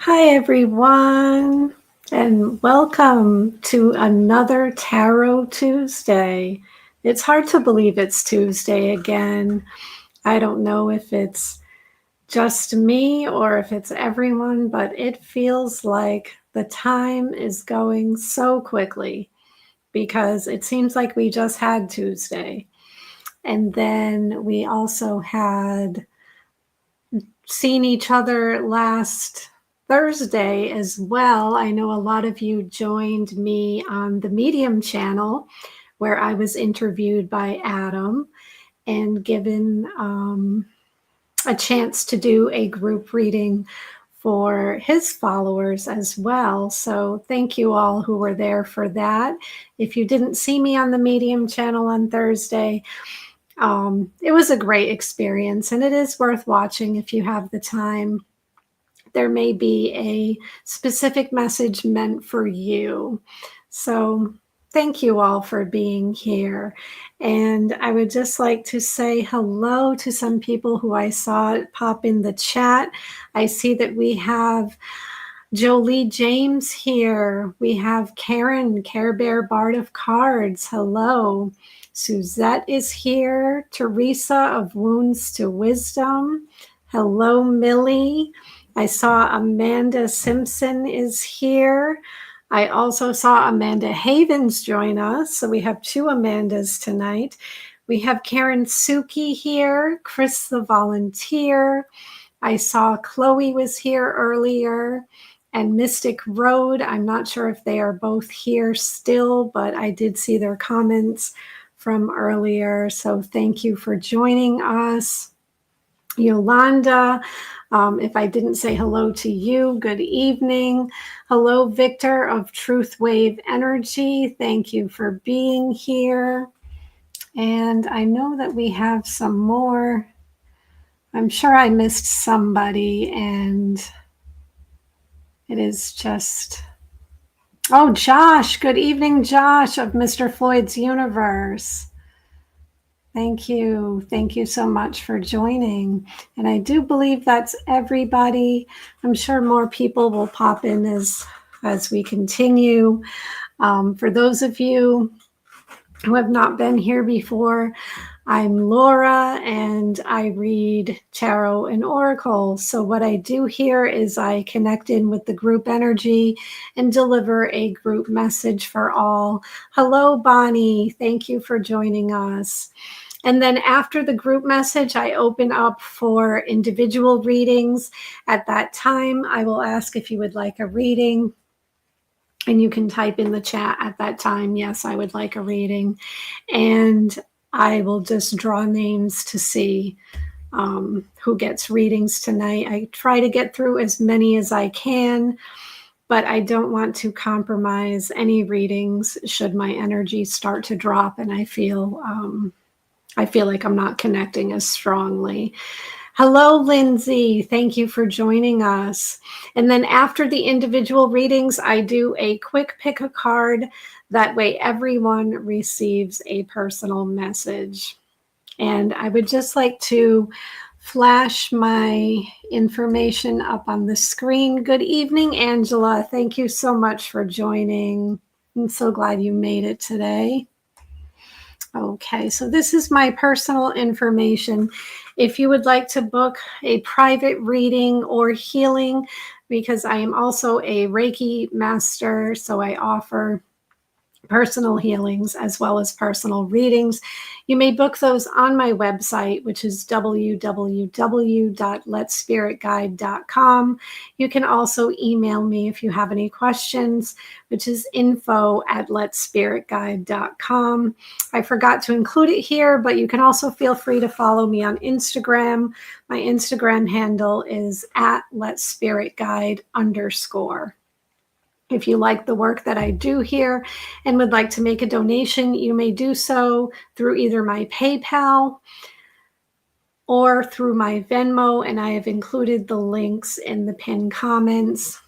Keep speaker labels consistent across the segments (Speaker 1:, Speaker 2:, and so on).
Speaker 1: Hi, everyone, and welcome to another Tarot Tuesday. It's hard to believe it's Tuesday again. I don't know if it's just me or if it's everyone, but it feels like the time is going so quickly because it seems like we just had Tuesday. And then we also had seen each other last Thursday as well. I know a lot of you joined me on the Medium channel where I was interviewed by Adam and given a chance to do a group reading for his followers as well. So thank you all who were there for that. If you didn't see me on the Medium channel on Thursday, it was a great experience, and it is worth watching if you have the time. There may be a specific message meant for you. So thank you all for being here. And I would just like to say hello to some people who I saw pop in the chat. I see that we have Jolie James here. We have Karen, Care Bear Bard of Cards. Hello. Suzette is here. Teresa of Wounds to Wisdom. Hello, Millie. I saw Amanda Simpson is here. I also saw Amanda Havens join us. So we have two Amandas tonight. We have Karen Suki here, Chris the Volunteer. I saw Chloe was here earlier, and Mystic Road. I'm not sure if they are both here still, but I did see their comments from earlier. So thank you for joining us. Yolanda, if I didn't say hello to you, good evening. Hello, Victor of Truth Wave Energy. Thank you for being here. And I know that we have some more. I'm sure I missed somebody, and it is just, oh, Josh. Good evening, Josh of Mr. Floyd's Universe. Thank you. Thank you so much for joining. And I do believe that's everybody. I'm sure more people will pop in as we continue. For those of you who have not been here before, I'm Laura, and I read tarot and oracle. So what I do here is I connect in with the group energy and deliver a group message for all. Hello, Bonnie. Thank you for joining us. And then after the group message, I open up for individual readings. At that time, I will ask if you would like a reading. And you can type in the chat at that time, yes, I would like a reading. And I will just draw names to see who gets readings tonight. I try to get through as many as I can, but I don't want to compromise any readings should my energy start to drop and I feel like I'm not connecting as strongly. Hello, Lindsay. Thank you for joining us. And then after the individual readings, I do a quick pick a card. That way everyone receives a personal message. And I would just like to flash my information up on the screen. Good evening, Angela. Thank you so much for joining. I'm so glad you made it today. Okay, so this is my personal information. If you would like to book a private reading or healing, because I am also a Reiki master, so I offer personal healings as well as personal readings. You may book those on my website, which is www.letspiritguide.com. You can also email me if you have any questions, which is info@letspiritguide.com. I forgot to include it here, but you can also feel free to follow me on Instagram. My Instagram handle is @letspiritguide_. If you like the work that I do here and would like to make a donation, you may do so through either my PayPal or through my Venmo, and I have included the links in the pinned comments.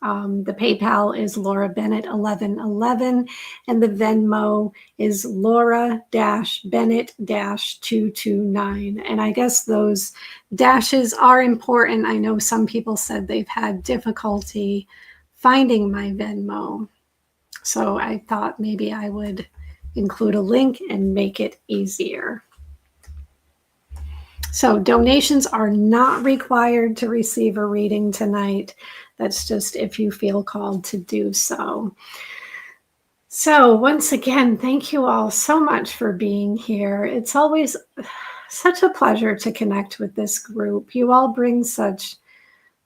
Speaker 1: The PayPal is Laura-Bennett-1111, and the Venmo is Laura-Bennett-229. And I guess those dashes are important. I know some people said they've had difficulty finding my Venmo. So I thought maybe I would include a link and make it easier. So donations are not required to receive a reading tonight. That's just if you feel called to do so. So once again, thank you all so much for being here. It's always such a pleasure to connect with this group. You all bring such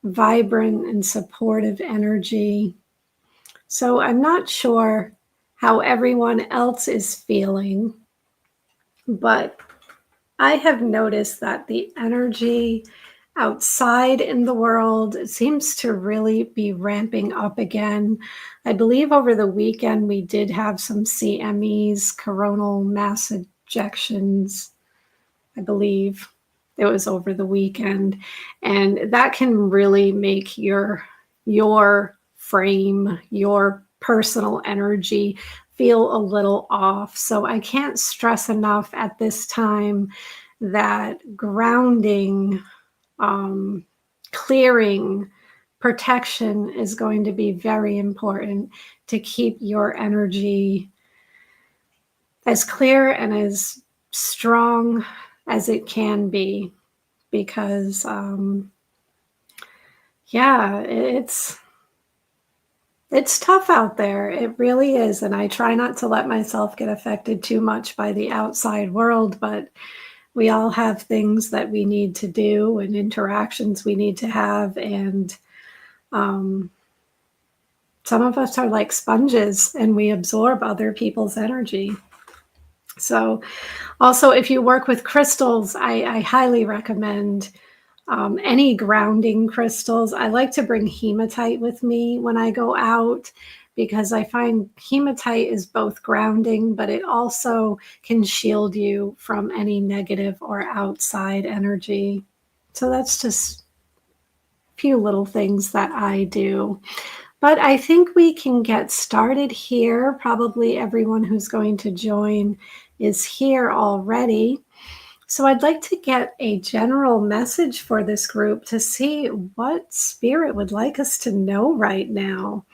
Speaker 1: vibrant and supportive energy. So I'm not sure how everyone else is feeling, but I have noticed that the energy outside in the world seems to really be ramping up again. I believe over the weekend we did have some CMEs, coronal mass ejections. I believe it was over the weekend, and that can really make your frame, your personal energy feel a little off. So I can't stress enough at this time that grounding, clearing, protection is going to be very important to keep your energy as clear and as strong as it can be, because it's tough out there. It really is. And I try not to let myself get affected too much by the outside world, but we all have things that we need to do and interactions we need to have. And some of us are like sponges and we absorb other people's energy. So also, if you work with crystals, I highly recommend any grounding crystals. I like to bring hematite with me when I go out, because I find hematite is both grounding, but it also can shield you from any negative or outside energy. So that's just a few little things that I do. But I think we can get started here. Probably everyone who's going to join is here already. So I'd like to get a general message for this group to see what spirit would like us to know right now.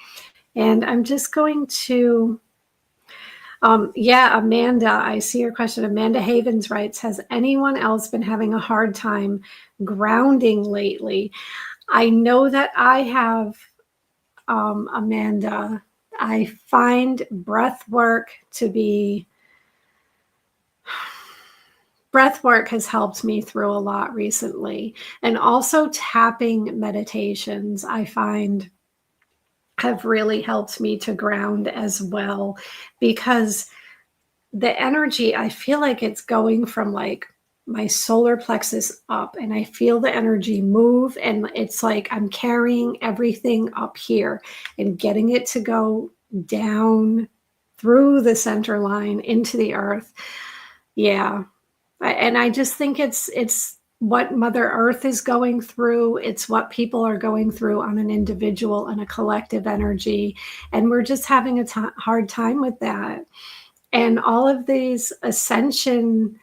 Speaker 1: And I'm just going to, Amanda, I see your question. Amanda Havens writes, has anyone else been having a hard time grounding lately? I know that I have, Amanda. I find breath work has helped me through a lot recently. And also tapping meditations, I find, have really helped me to ground as well, because the energy, I feel like it's going from like my solar plexus up, and I feel the energy move, and it's like I'm carrying everything up here and getting it to go down through the center line into the earth. Yeah. And I just think it's what Mother Earth is going through. It's what people are going through on an individual and a collective energy. And we're just having a hard time with that. And all of these ascension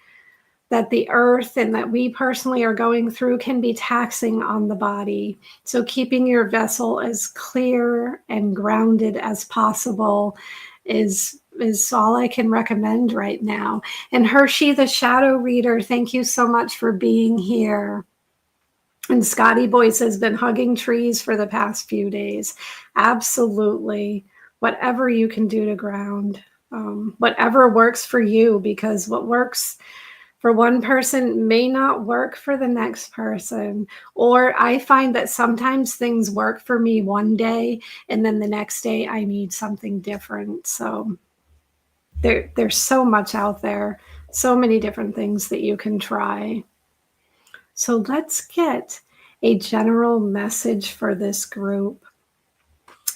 Speaker 1: that the earth and that we personally are going through can be taxing on the body. So keeping your vessel as clear and grounded as possible is all I can recommend right now. And Hershey, the shadow reader, thank you so much for being here. And Scotty Boyce has been hugging trees for the past few days. Absolutely. Whatever you can do to ground, whatever works for you, because what works for one person may not work for the next person. Or I find that sometimes things work for me one day, and then the next day I need something different. So there's so much out there, so many different things that you can try. So let's get a general message for this group.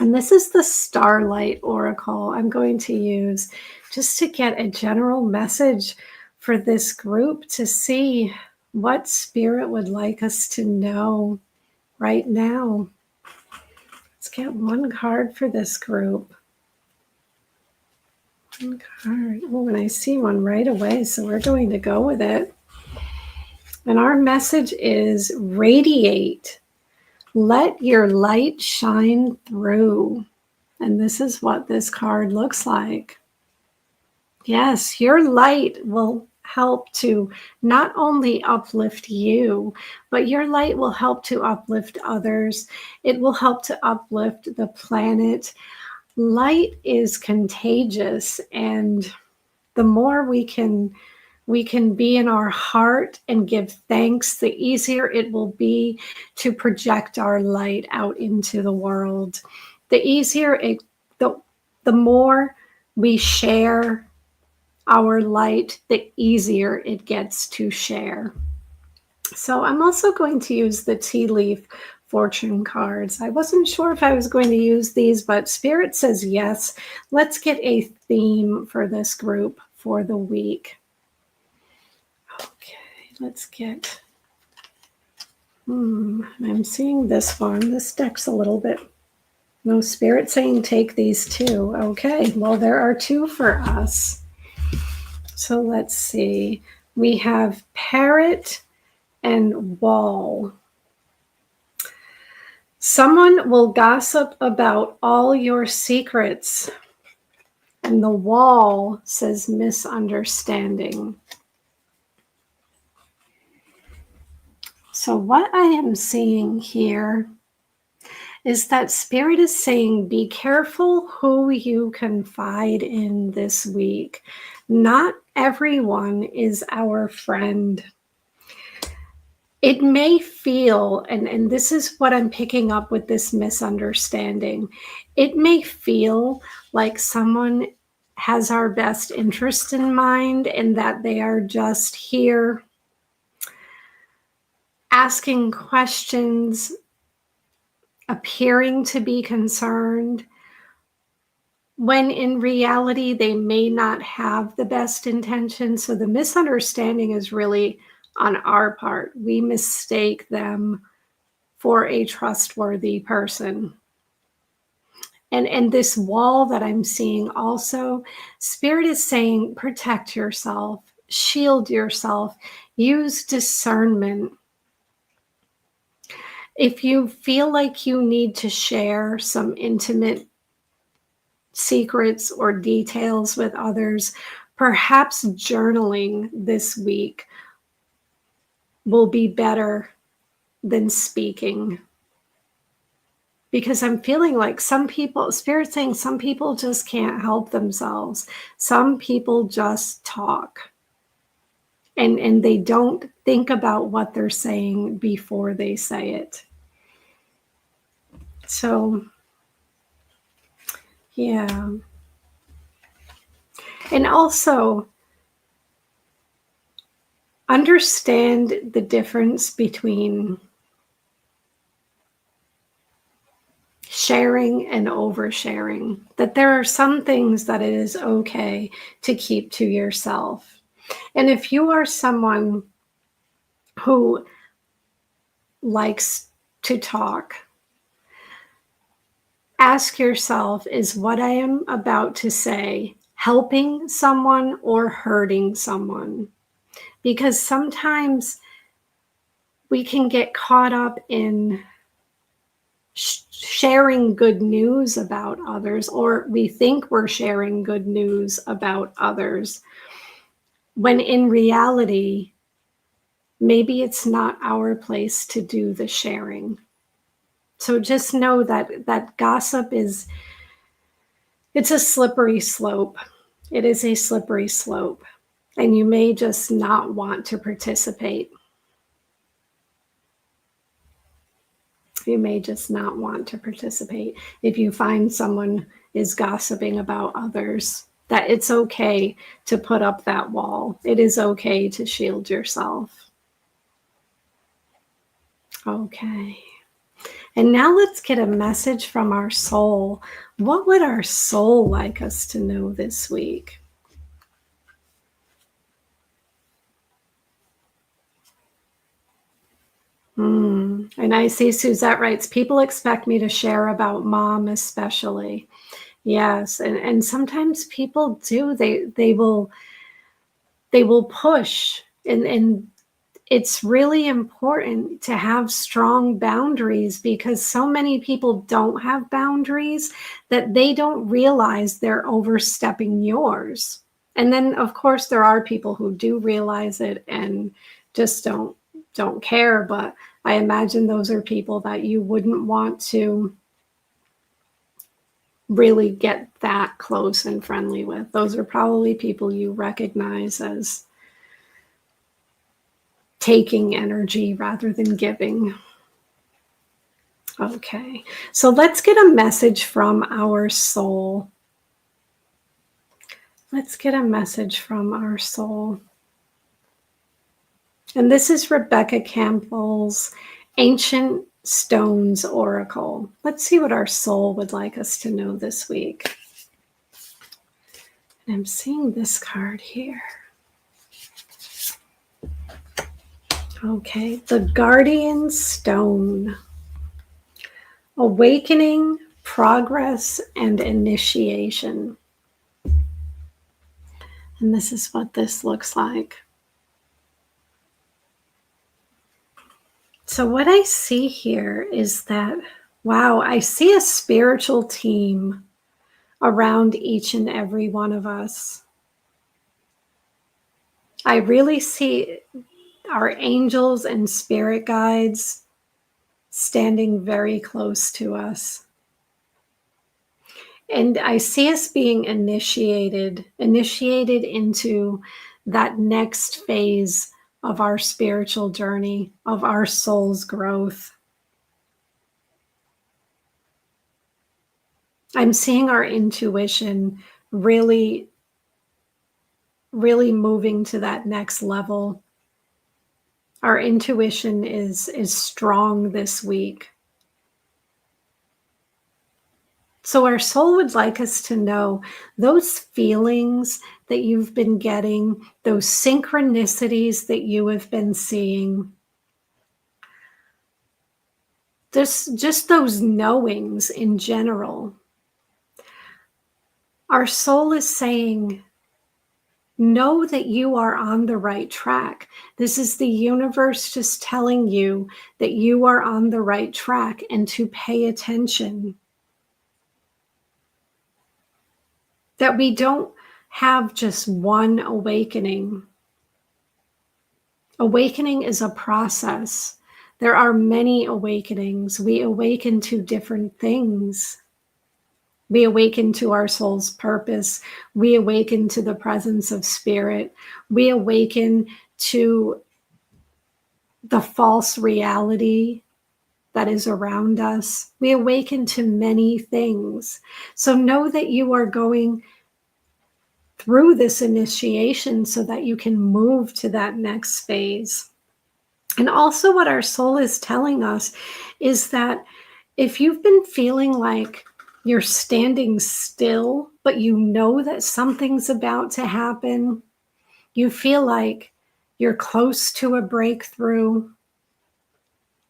Speaker 1: And this is the Starlight Oracle I'm going to use just to get a general message for this group, to see what spirit would like us to know right now. Let's get one card for this group. One card. Oh, and I see one right away, so we're going to go with it. And our message is radiate. Let your light shine through. And this is what this card looks like. Yes, your light will help to not only uplift you, but your light will help to uplift others. It will help to uplift the planet. Light is contagious, and the more we can be in our heart and give thanks, the easier it will be to project our light out into the world. The easier it, the more we share our light, the easier it gets to share. So I'm also going to use the tea leaf fortune cards. I wasn't sure if I was going to use these, but Spirit says yes. Let's get a theme for this group for the week. Okay, let's get, I'm seeing this one. This deck's a little bit, no, Spirit saying take these two. Okay, well, there are two for us. So let's see. We have parrot and wall. Someone will gossip about all your secrets. And the wall says misunderstanding. So what I am seeing here is that Spirit is saying, be careful who you confide in this week. Not everyone is our friend. It may feel, and this is what I'm picking up with this misunderstanding, it may feel like someone has our best interest in mind and that they are just here asking questions, appearing to be concerned, when in reality they may not have the best intentions. So the misunderstanding is really on our part. We mistake them for a trustworthy person. And this wall that I'm seeing also, Spirit is saying protect yourself, shield yourself, use discernment. If you feel like you need to share some intimate secrets or details with others, perhaps journaling this week will be better than speaking. Because I'm feeling like some people, Spirit's saying some people just can't help themselves. Some people just talk. And they don't think about what they're saying before they say it. So, yeah. And also, understand the difference between sharing and oversharing. That there are some things that it is okay to keep to yourself. And if you are someone who likes to talk, ask yourself, is what I am about to say helping someone or hurting someone? Because sometimes we can get caught up in sharing good news about others, or we think we're sharing good news about others, when in reality, maybe it's not our place to do the sharing. So just know that gossip it's a slippery slope. It is a slippery slope, and you may just not want to participate. You may just not want to participate if you find someone is gossiping about others. That it's okay to put up that wall. It is okay to shield yourself. Okay. And now let's get a message from our soul. What would our soul like us to know this week? And I see Suzette writes, people expect me to share about mom especially. Yes, and sometimes people do. They will push, and it's really important to have strong boundaries, because so many people don't have boundaries that they don't realize they're overstepping yours. And then of course there are people who do realize it and just don't care, but I imagine those are people that you wouldn't want to really get that close and friendly with. Those are probably people you recognize as taking energy rather than giving. Okay, so let's get a message from our soul. Let's get a message from our soul. And this is Rebecca Campbell's Ancient Stones Oracle. Let's see what our soul would like us to know this week. And I'm seeing this card here. Okay, the Guardian Stone. Awakening, progress, and initiation. And this is what this looks like. So what I see here is that, wow, I see a spiritual team around each and every one of us. I really see our angels and spirit guides standing very close to us. And I see us being initiated into that next phase of our spiritual journey, of our soul's growth. I'm seeing our intuition really moving to that next level. Our intuition is strong this week. So our soul would like us to know those feelings that you've been getting, those synchronicities that you have been seeing, just those knowings in general. Our soul is saying, know that you are on the right track. This is the universe just telling you that you are on the right track and to pay attention. That we don't have just one awakening. Awakening is a process. There are many awakenings. We awaken to different things. We awaken to our soul's purpose. We awaken to the presence of spirit. We awaken to the false reality that is around us. We awaken to many things. So know that you are going through this initiation so that you can move to that next phase. And also what our soul is telling us is that if you've been feeling like you're standing still, but you know that something's about to happen, you feel like you're close to a breakthrough,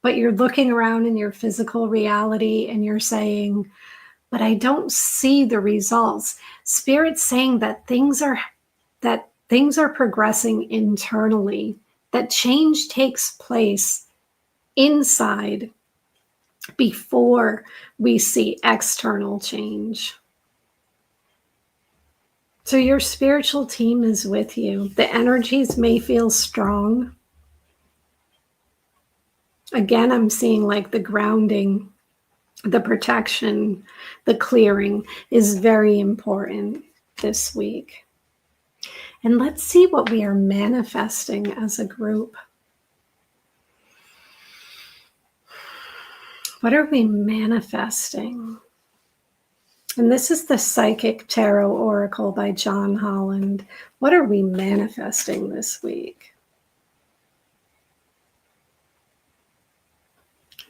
Speaker 1: but you're looking around in your physical reality and you're saying, but I don't see the results. Spirit's saying that things are progressing internally, that change takes place inside before we see external change. So your spiritual team is with you. The energies may feel strong. Again, I'm seeing like the grounding, the protection, the clearing is very important this week. And let's see what we are manifesting as a group. What are we manifesting? And this is the Psychic Tarot Oracle by John Holland. What are we manifesting this week?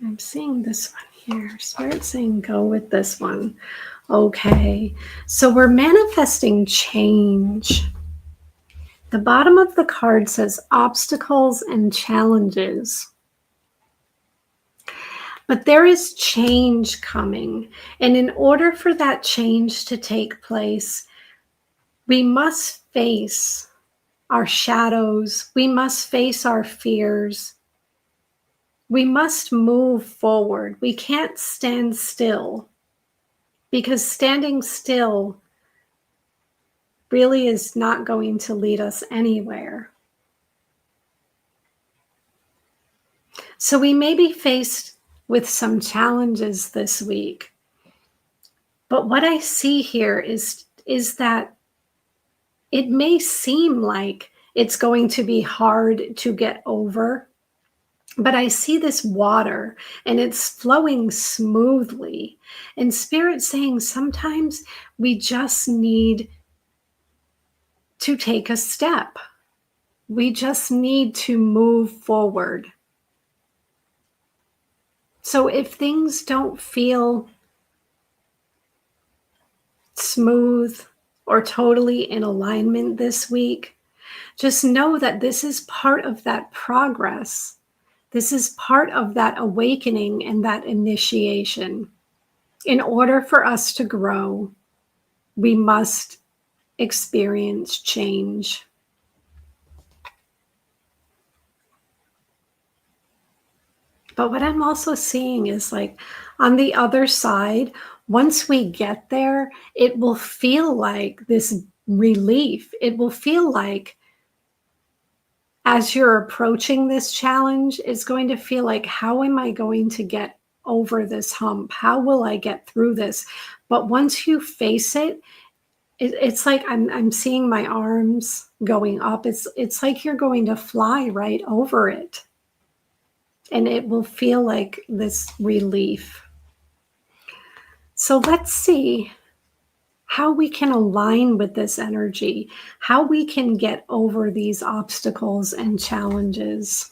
Speaker 1: I'm seeing this one here. Spirit saying go with this one. Okay, so we're manifesting change. The bottom of the card says obstacles and challenges. But there is change coming. And in order for that change to take place, we must face our shadows. We must face our fears. We must move forward. We can't stand still, because standing still really is not going to lead us anywhere. So we may be faced with some challenges this week. But what I see here is that it may seem like it's going to be hard to get over, but I see this water and it's flowing smoothly. And Spirit saying sometimes we just need to take a step. We just need to move forward. So if things don't feel smooth or totally in alignment this week, just know that this is part of that progress. This is part of that awakening and that initiation. In order for us to grow, we must experience change. But what I'm also seeing is, like, on the other side, once we get there, it will feel like this relief. It will feel like, as you're approaching this challenge, it's going to feel like, how am I going to get over this hump? How will I get through this? But once you face it, it's like I'm seeing my arms going up. It's like you're going to fly right over it. And it will feel like this relief. So let's see how we can align with this energy, how we can get over these obstacles and challenges.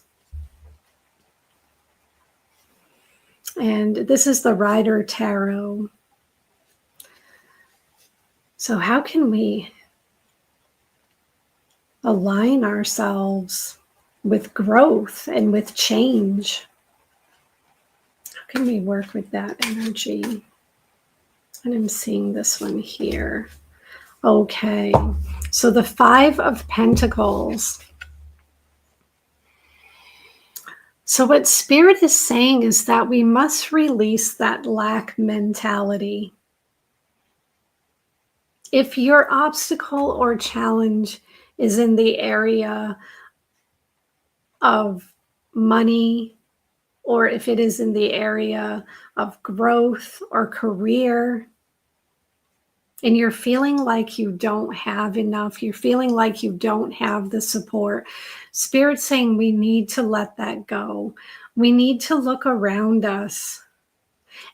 Speaker 1: And this is the Rider Tarot. So how can we align ourselves with growth and with change? How can we work with that energy? And I'm seeing this one here. Okay, so the Five of Pentacles. So what Spirit is saying is that we must release that lack mentality. If your obstacle or challenge is in the area of money, or if it is in the area of growth or career, and you're feeling like you don't have enough, you're feeling like you don't have the support, Spirit's saying we need to let that go. We need to look around us,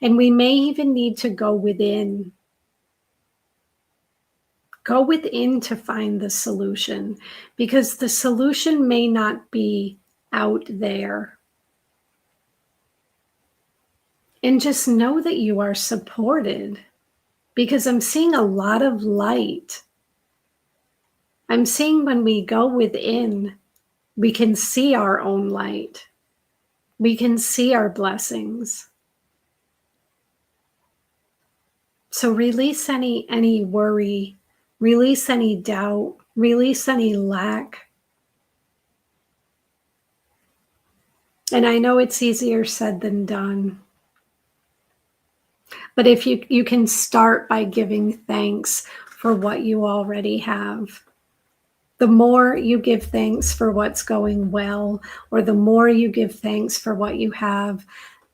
Speaker 1: and we may even need to go within. Go within to find the solution, because the solution may not be out there. And just know that you are supported, because I'm seeing a lot of light. I'm seeing when we go within, we can see our own light. We can see our blessings. So release any worry, release any doubt, release any lack. And I know it's easier said than done. But if you can start by giving thanks for what you already have. The more you give thanks for what's going well, or the more you give thanks for what you have,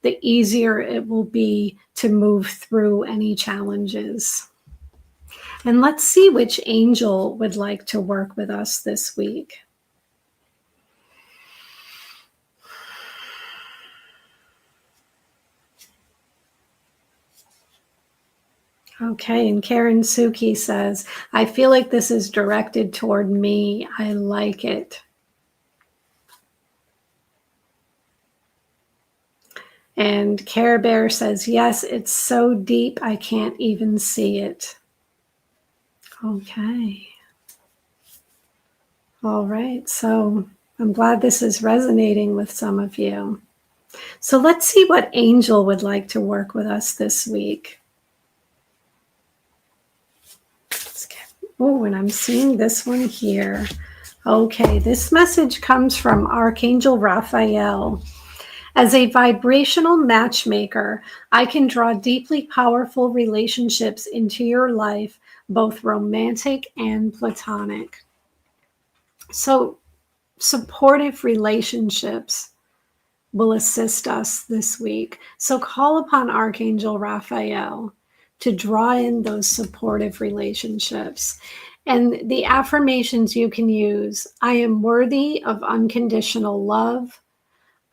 Speaker 1: the easier it will be to move through any challenges. And let's see which angel would like to work with us this week. Okay, and Karen Suki says, I feel like this is directed toward me. I like it. And Care Bear says, yes, it's so deep I can't even see it. Okay. All right, so I'm glad this is resonating with some of you. So let's see what angel would like to work with us this week. Oh, and I'm seeing this one here. Okay, this message comes from Archangel Raphael. As a vibrational matchmaker, I can draw deeply powerful relationships into your life, both romantic and platonic. So, supportive relationships will assist us this week. So, call upon Archangel Raphael to draw in those supportive relationships. And the affirmations you can use: I am worthy of unconditional love.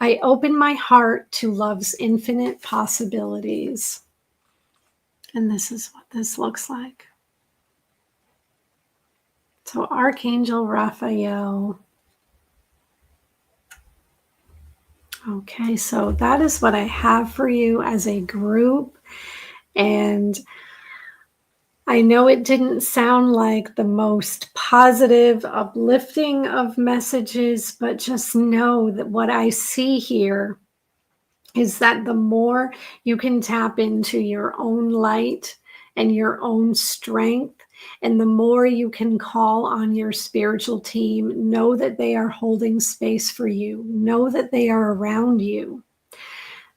Speaker 1: I open my heart to love's infinite possibilities. And this is what this looks like. So, Archangel Raphael. Okay, so that is what I have for you as a group. And I know it didn't sound like the most positive, uplifting of messages, but just know that what I see here is that the more you can tap into your own light and your own strength, and the more you can call on your spiritual team, know that they are holding space for you, know that they are around you.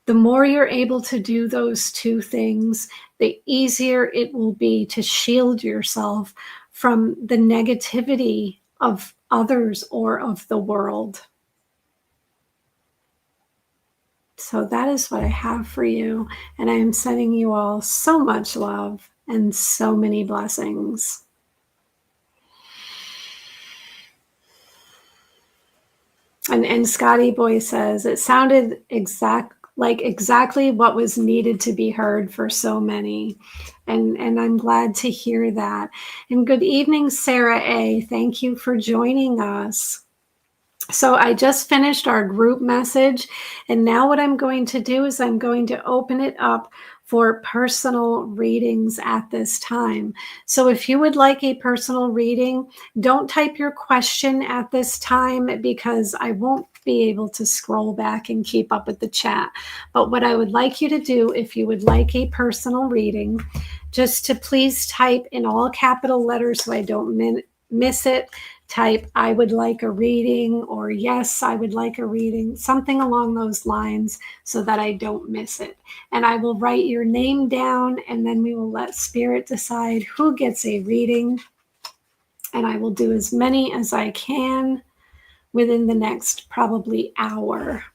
Speaker 1: The more you're able to do those two things, the easier it will be to shield yourself from the negativity of others or of the world. So that is what I have for you. And I am sending you all so much love and so many blessings. And Scotty Boy says, it sounded exactly what was needed to be heard for so many. And I'm glad to hear that. And good evening, Sarah A. Thank you for joining us. So I just finished our group message, and now what I'm going to do is I'm going to open it up for personal readings at this time. So if you would like a personal reading, don't type your question at this time because I won't be able to scroll back and keep up with the chat. But what I would like you to do, if you would like a personal reading, just to please type in all capital letters so I don't miss it. Type, I would like a reading, or yes, I would like a reading, something along those lines so that I don't miss it. And I will write your name down, and then we will let Spirit decide who gets a reading. And I will do as many as I can within the next probably hour.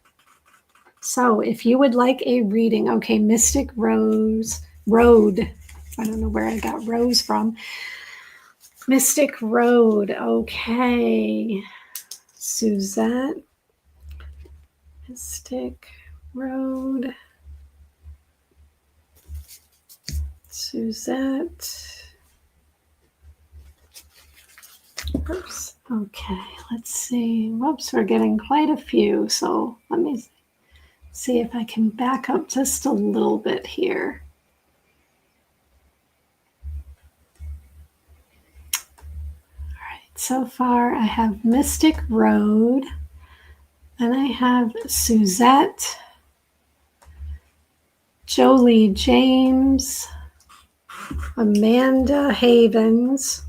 Speaker 1: So if you would like a reading, okay, Mystic Road. I don't know where I got Rose from. Mystic Road, okay. Suzette, Mystic Road, Suzette. Oops. Okay, let's see. Whoops, we're getting quite a few. So let me see if I can back up just a little bit here. All right, so far I have Mystic Road, and I have Suzette, Jolie James, Amanda Havens,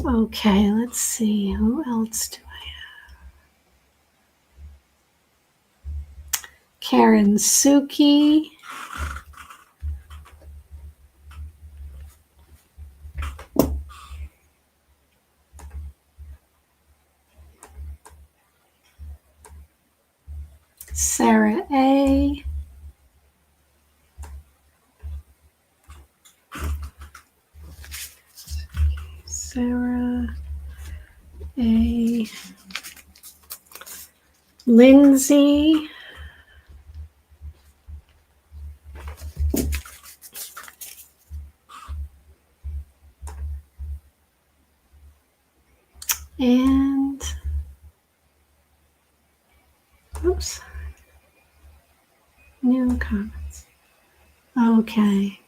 Speaker 1: Okay, let's see. Who else do I have? Karen Suki. Sarah A. Sarah A. Lindsay. And oops. New comments. Okay.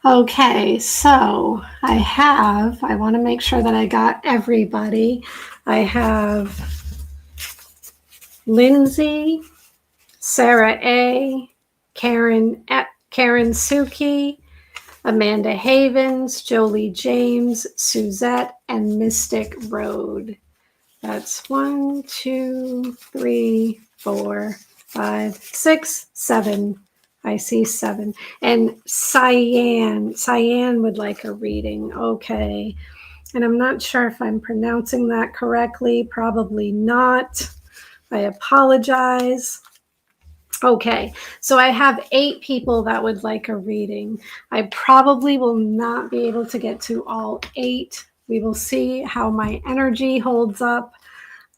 Speaker 1: Okay, so I want to make sure that I got everybody. I have Lindsay, Sarah A., Karen Suki, Amanda Havens, Jolie James, Suzette, and Mystic Road. That's 1, 2, 3, 4, 5, 6, 7. I see 7. And Cyan would like a reading. Okay. And I'm not sure if I'm pronouncing that correctly. Probably not. I apologize. Okay, so I have 8 people that would like a reading. I probably will not be able to get to all 8. We will see how my energy holds up.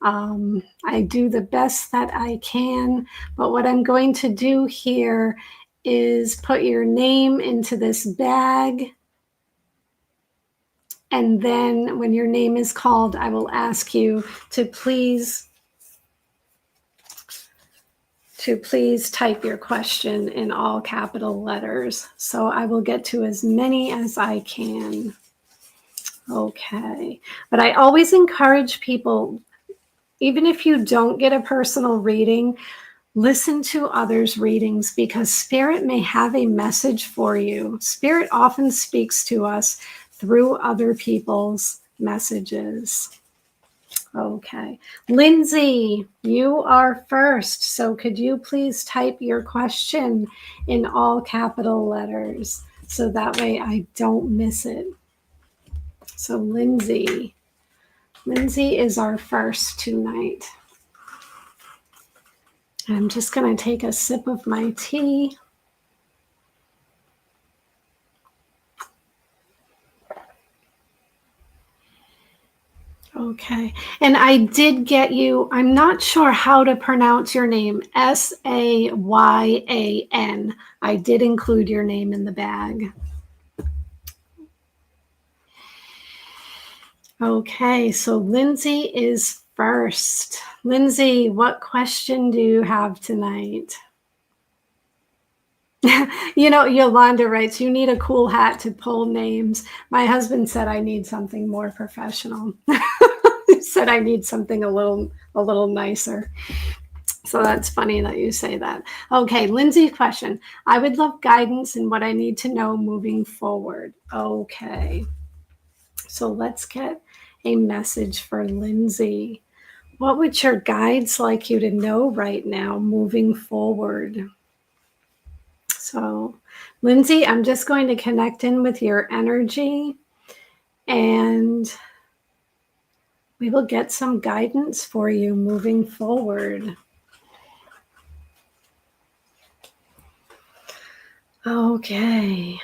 Speaker 1: I do the best that I can, but what I'm going to do here is put your name into this bag, and then when your name is called, I will ask you to please type your question in all capital letters. So I will get to as many as I can. Okay, but I always encourage people, even if you don't get a personal reading, listen to others' readings because Spirit may have a message for you. Spirit often speaks to us through other people's messages. Okay. Lindsay, you are first. So could you please type your question in all capital letters so that way I don't miss it? So Lindsay is our first tonight. I'm just going to take a sip of my tea. Okay. And I did get you, I'm not sure how to pronounce your name, Sayan. I did include your name in the bag. Okay, so Lindsay is first. Lindsay, what question do you have tonight? Yolanda writes, you need a cool hat to pull names. My husband said I need something more professional. He said I need something a little nicer. So that's funny that you say that. Okay, Lindsay's question. I would love guidance in what I need to know moving forward. Okay. So let's get a message for Lindsay. What would your guides like you to know right now moving forward? So, Lindsay, I'm just going to connect in with your energy and we will get some guidance for you moving forward. Okay.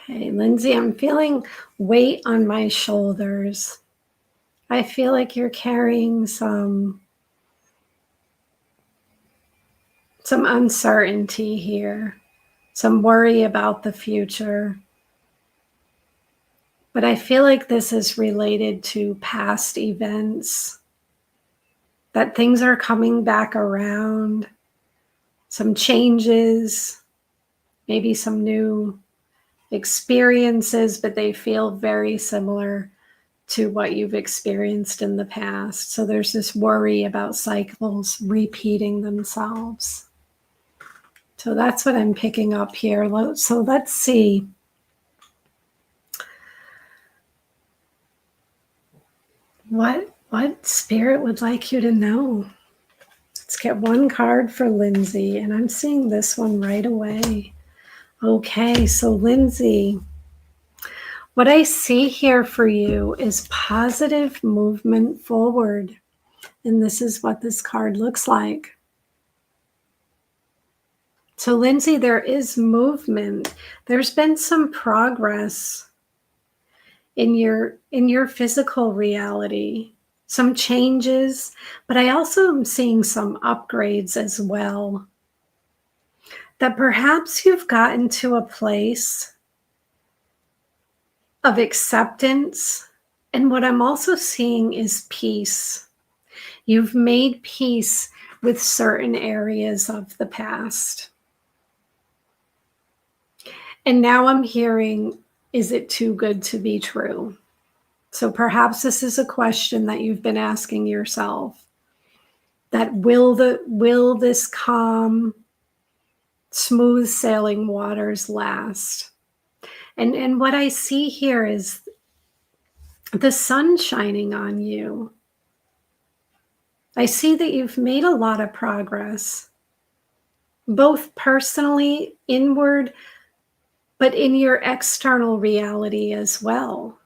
Speaker 1: Okay, Lindsay, I'm feeling weight on my shoulders. I feel like you're carrying some uncertainty here, some worry about the future. But I feel like this is related to past events, that things are coming back around, some changes, maybe some new experiences, but they feel very similar to what you've experienced in the past. So there's this worry about cycles repeating themselves. So that's what I'm picking up here. So let's see. What Spirit would like you to know? Let's get one card for Lindsay, and I'm seeing this one right away. Okay, so Lindsay, what I see here for you is positive movement forward. And this is what this card looks like. So Lindsay, there is movement. There's been some progress in your physical reality, some changes, but I also am seeing some upgrades as well. That perhaps you've gotten to a place of acceptance And what I'm also seeing is peace. You've made peace with certain areas of the past. And now I'm hearing, is it too good to be true? So perhaps this is a question that you've been asking yourself. That will this calm, smooth sailing waters last? And what I see here is the sun shining on you. I see that you've made a lot of progress, both personally, inward, but in your external reality as well,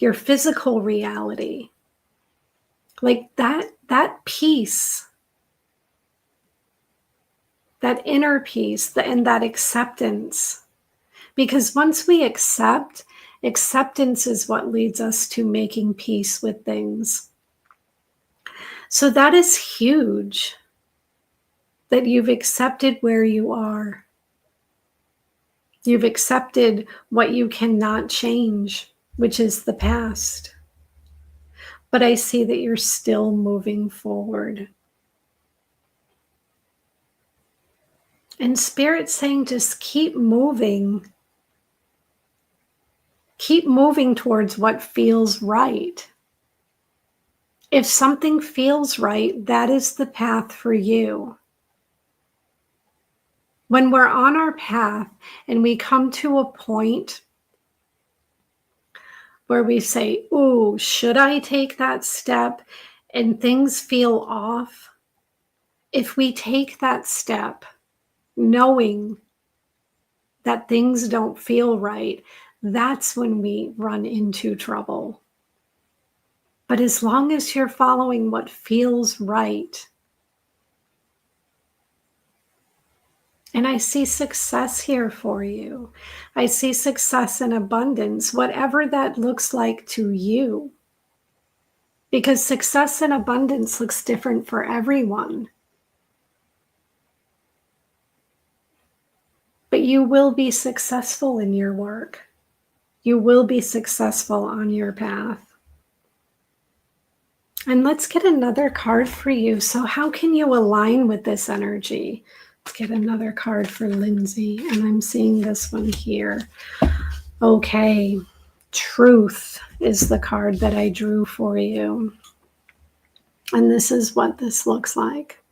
Speaker 1: your physical reality. Like that peace, that inner peace, and that acceptance. Because once we accept, acceptance is what leads us to making peace with things. So that is huge, that you've accepted where you are. You've accepted what you cannot change, which is the past. But I see that you're still moving forward. And Spirit's saying just keep moving. Keep moving towards what feels right. If something feels right, that is the path for you. When we're on our path and we come to a point where we say, ooh, should I take that step? And things feel off. If we take that step, knowing that things don't feel right, that's when we run into trouble. But as long as you're following what feels right, and I see success here for you. I see success and abundance, whatever that looks like to you. Because success and abundance looks different for everyone. But you will be successful in your work. You will be successful on your path. And let's get another card for you. So how can you align with this energy? Let's get another card for Lindsay. And I'm seeing this one here. Okay. Truth is the card that I drew for you. And this is what this looks like.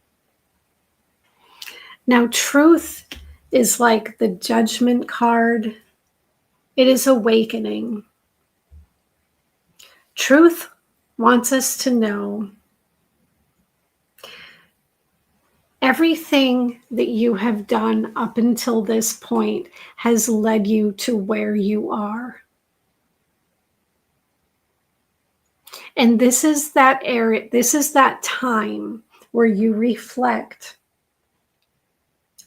Speaker 1: Now, truth is like the judgment card. It is awakening. Truth wants us to know everything that you have done up until this point has led you to where you are. And this is that area, this is that time where you reflect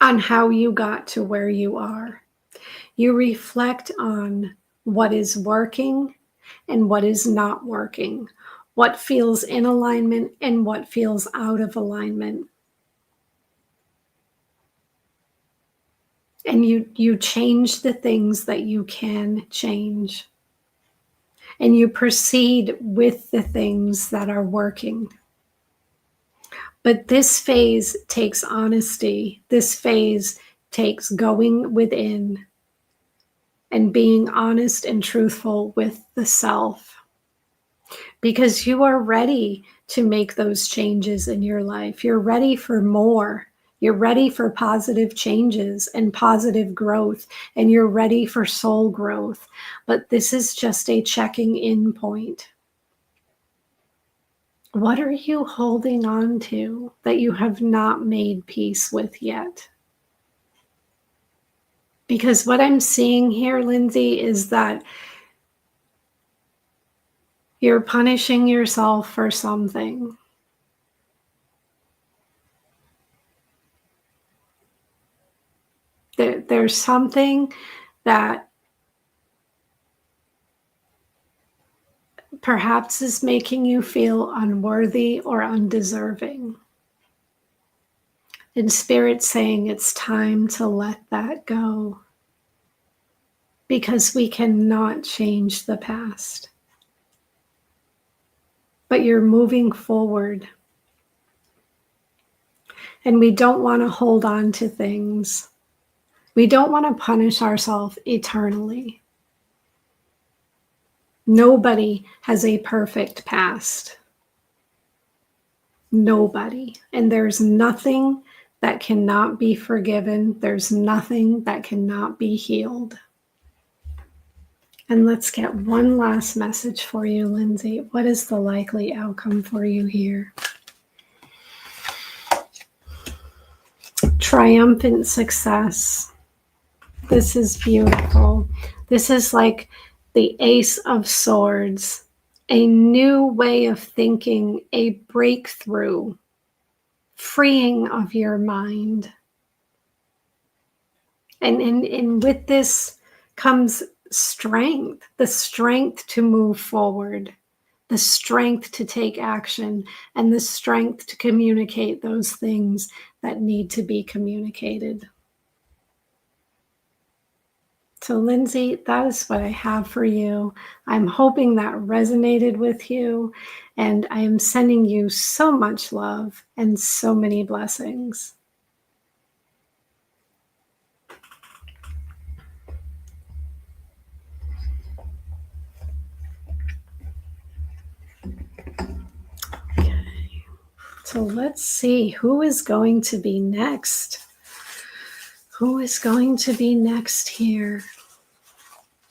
Speaker 1: on how you got to where you are. You reflect on what is working and what is not working, what feels in alignment and what feels out of alignment. And you change the things that you can change. And you proceed with the things that are working. But this phase takes honesty. This phase takes going within and being honest and truthful with the self. Because you are ready to make those changes in your life. You're ready for more. You're ready for positive changes and positive growth, and you're ready for soul growth. But this is just a checking in point. What are you holding on to that you have not made peace with yet? Because what I'm seeing here, Lindsay, is that you're punishing yourself for something. There's something that perhaps is making you feel unworthy or undeserving. And Spirit's saying it's time to let that go. Because we cannot change the past. but you're moving forward. And we don't want to hold on to things. We don't want to punish ourselves eternally. Nobody has a perfect past. Nobody. And there's nothing that cannot be forgiven. There's nothing that cannot be healed. And let's get one last message for you, Lindsay. What is the likely outcome for you here? Triumphant success. This is beautiful. This is like the Ace of Swords, a new way of thinking, a breakthrough, freeing of your mind. And with this comes strength, the strength to move forward, the strength to take action, and the strength to communicate those things that need to be communicated. So, Lindsay, that is what I have for you. I'm hoping that resonated with you, and I am sending you so much love and so many blessings. Okay, so let's see who is going to be next. Who is going to be next here?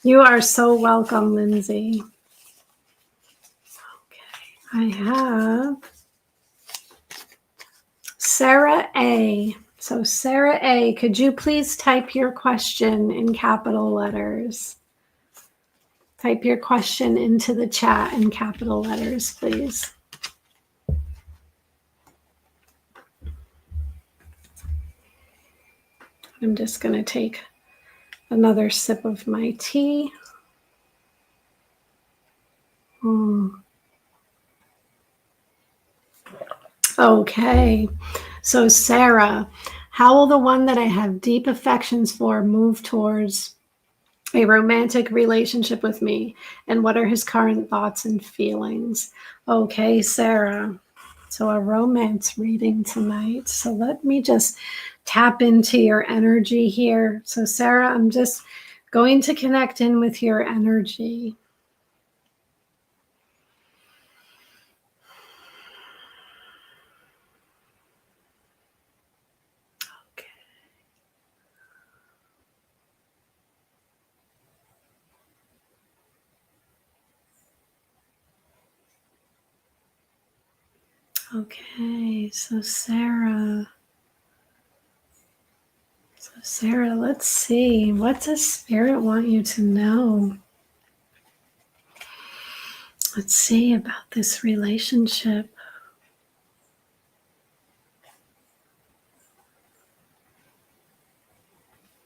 Speaker 1: You are so welcome, Lindsay. Okay, I have Sarah A. So Sarah A., could you please type your question in capital letters? Type your question into the chat in capital letters, please. I'm just going to take another sip of my tea. Okay, so Sarah, how will the one that I have deep affections for move towards a romantic relationship with me? And what are his current thoughts and feelings? Okay, Sarah, so a romance reading tonight. So let me just tap into your energy here. So Sarah, I'm just going to connect in with your energy. Okay, so Sarah, let's see. What does Spirit want you to know? Let's see about this relationship.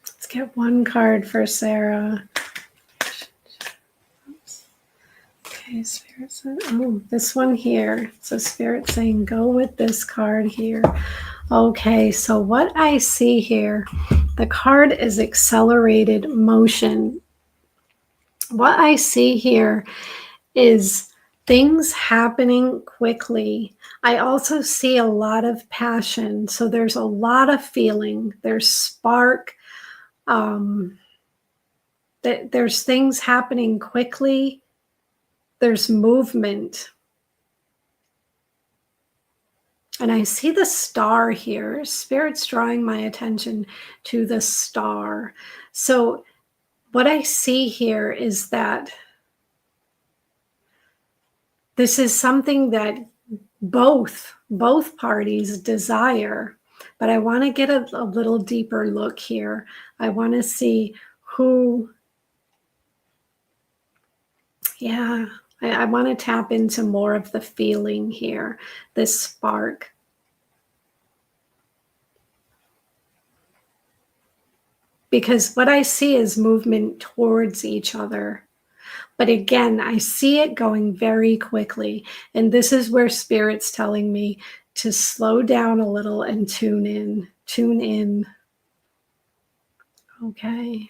Speaker 1: Let's get one card for Sarah. Okay, Spirit said, oh, this one here. So Spirit saying, go with this card here. Okay, so what I see here, the card is accelerated motion. What I see here is things happening quickly. I also see a lot of passion. So there's a lot of feeling. There's spark. There's things happening quickly. There's movement. And I see the star here. Spirit's drawing my attention to the star. So what I see here is that this is something that both parties desire. But I want to get a little deeper look here. I want to see who, I want to tap into more of the feeling here, this spark. Because what I see is movement towards each other. But again, I see it going very quickly. And this is where Spirit's telling me to slow down a little and tune in. Tune in. Okay.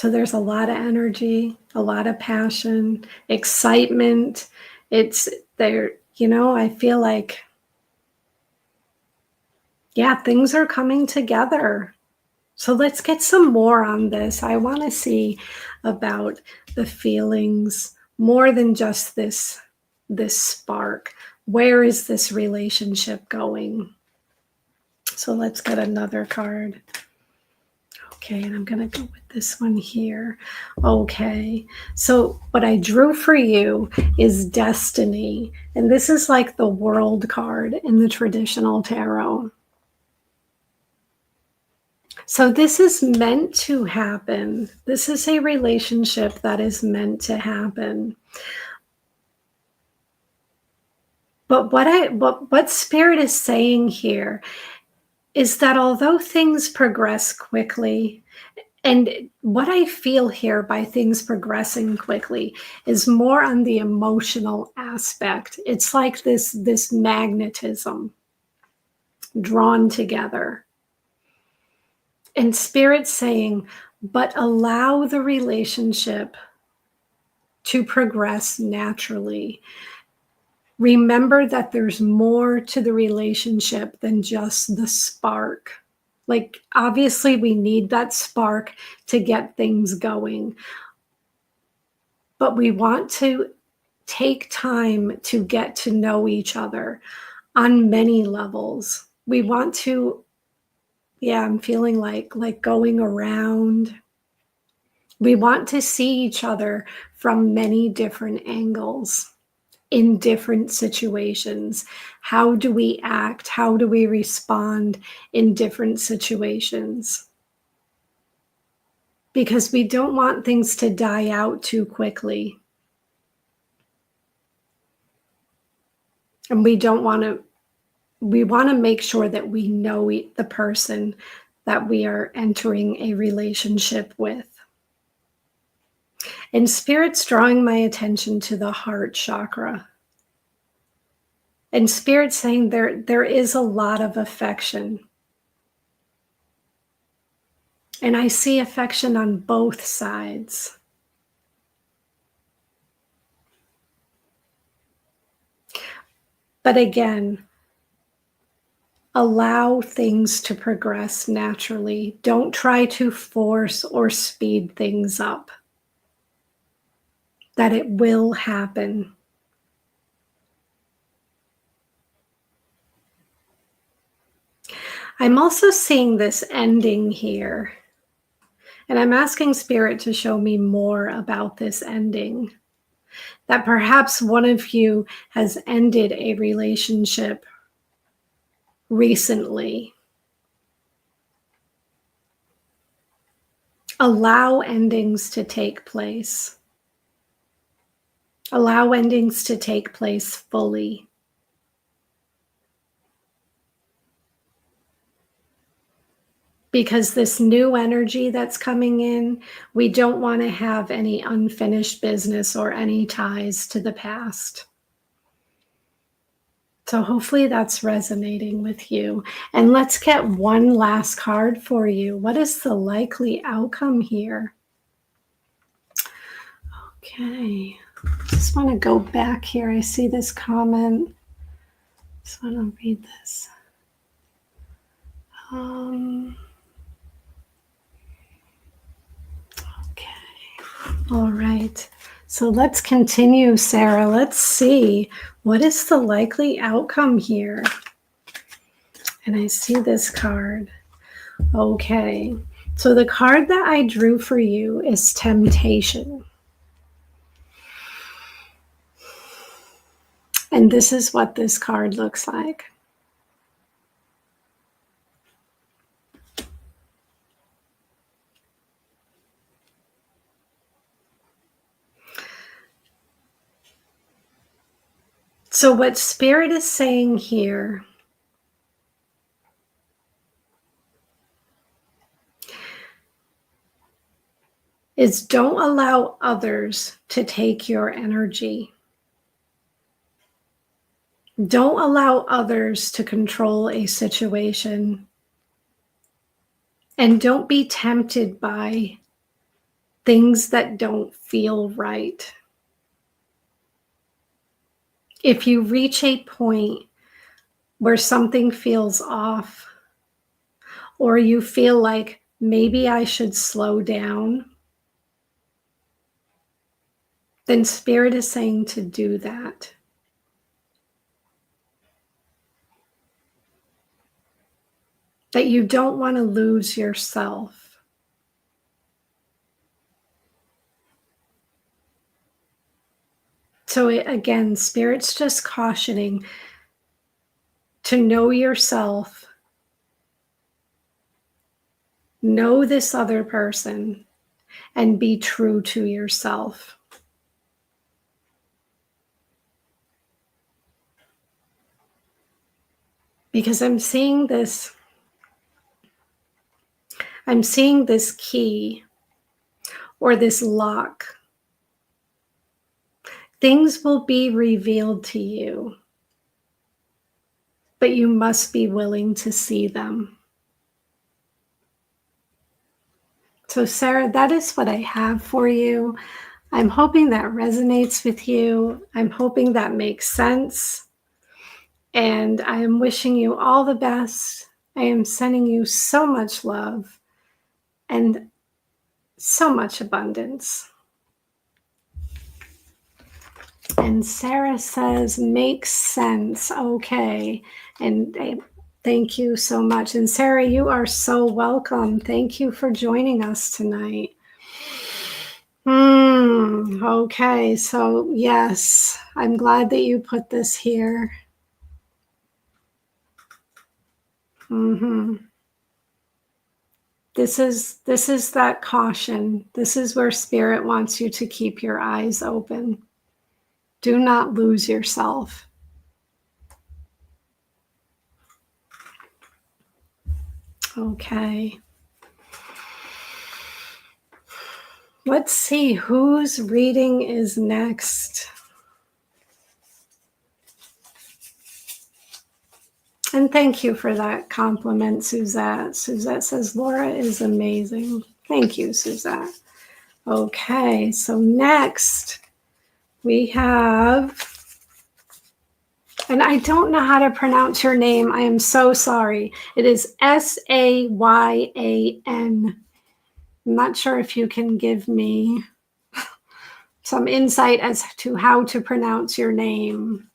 Speaker 1: So there's a lot of energy, a lot of passion, excitement. It's there, I feel like, yeah, things are coming together. So let's get some more on this. I want to see about the feelings more than just this spark. Where is this relationship going? So let's get another card. Okay, and I'm going to go with this one here. Okay, so what I drew for you is destiny. And this is like the world card in the traditional tarot. So this is meant to happen. This is a relationship that is meant to happen. But what Spirit is saying here is that although things progress quickly, and what I feel here by things progressing quickly is more on the emotional aspect. It's like this magnetism drawn together. And Spirit saying, but allow the relationship to progress naturally. Remember that there's more to the relationship than just the spark. Like, obviously, we need that spark to get things going. But we want to take time to get to know each other on many levels. We want to, yeah, I'm feeling like going around. We want to see each other from many different angles in different situations. How do we act? How do we respond in different situations? Because we don't want things to die out too quickly. And we want to make sure that we know the person that we are entering a relationship with. And Spirit's drawing my attention to the heart chakra. And Spirit's saying there is a lot of affection. And I see affection on both sides. But again, allow things to progress naturally. Don't try to force or speed things up. That it will happen. I'm also seeing this ending here. And I'm asking Spirit to show me more about this ending. That perhaps one of you has ended a relationship recently. Allow endings to take place. Allow endings to take place fully. Because this new energy that's coming in, we don't want to have any unfinished business or any ties to the past. So hopefully that's resonating with you. And let's get one last card for you. What is the likely outcome here? Okay, just want to go back here. I see this comment. Just want to read this. Okay, all right. So let's continue, Sarah. Let's see, what is the likely outcome here? And I see this card. Okay, so the card that I drew for you is Temptation. And this is what this card looks like. So what Spirit is saying here is don't allow others to take your energy. Don't allow others to control a situation. And don't be tempted by things that don't feel right. If you reach a point where something feels off, or you feel like maybe I should slow down, then Spirit is saying to do that. That you don't want to lose yourself. So again, Spirit's just cautioning to know yourself, know this other person, and be true to yourself. Because I'm seeing this key or this lock. Things will be revealed to you, but you must be willing to see them. So, Sarah, that is what I have for you. I'm hoping that resonates with you. I'm hoping that makes sense. And I am wishing you all the best. I am sending you so much love and so much abundance. And Sarah says, makes sense. Okay. And thank you so much. And Sarah, you are so welcome. Thank you for joining us tonight. Okay. So yes, I'm glad that you put this here. This is that caution. This is where Spirit wants you to keep your eyes open. Do not lose yourself. Okay. Let's see whose reading is next. And thank you for that compliment, Suzette. Suzette says, Laura is amazing. Thank you, Suzette. Okay, so next we have, and I don't know how to pronounce your name. I am so sorry. It is Sayan. I'm not sure if you can give me some insight as to how to pronounce your name,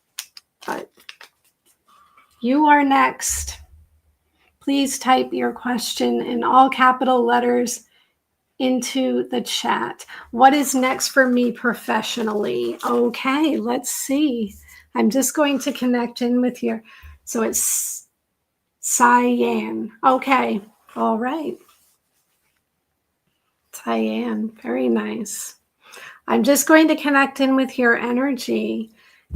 Speaker 1: but you are next. Please type your question in all capital letters into the chat. What is next for me professionally? Okay, let's see. I'm just going to connect in with you. So it's Sayan. Okay, all right. Sayan, very nice. I'm just going to connect in with your energy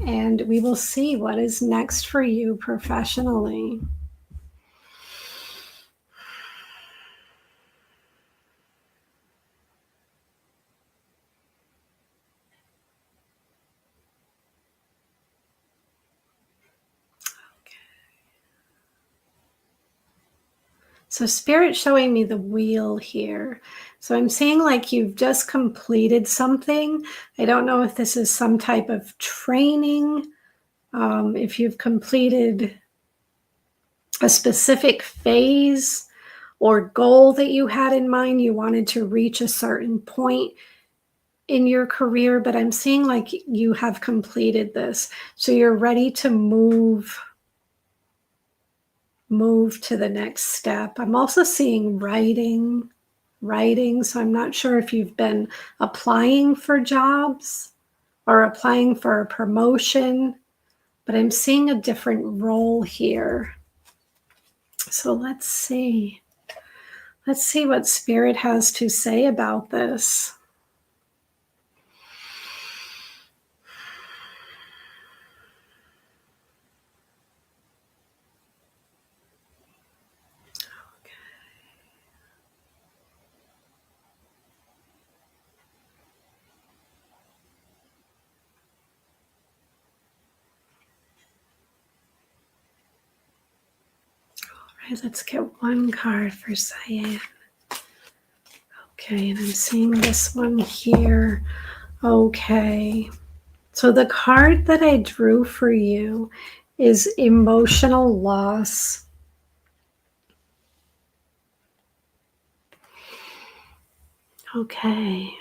Speaker 1: and we will see what is next for you professionally. So Spirit showing me the wheel here. So I'm seeing like you've just completed something. I don't know if this is some type of training, if you've completed a specific phase or goal that you had in mind, you wanted to reach a certain point in your career, but I'm seeing like you have completed this. So you're ready to move to the next step. I'm also seeing writing. So I'm not sure if you've been applying for jobs or applying for a promotion, but I'm seeing a different role here. So let's see what Spirit has to say about this. All right, let's get one card for Cyan. Okay, and I'm seeing this one here. Okay. So the card that I drew for you is emotional loss. Okay.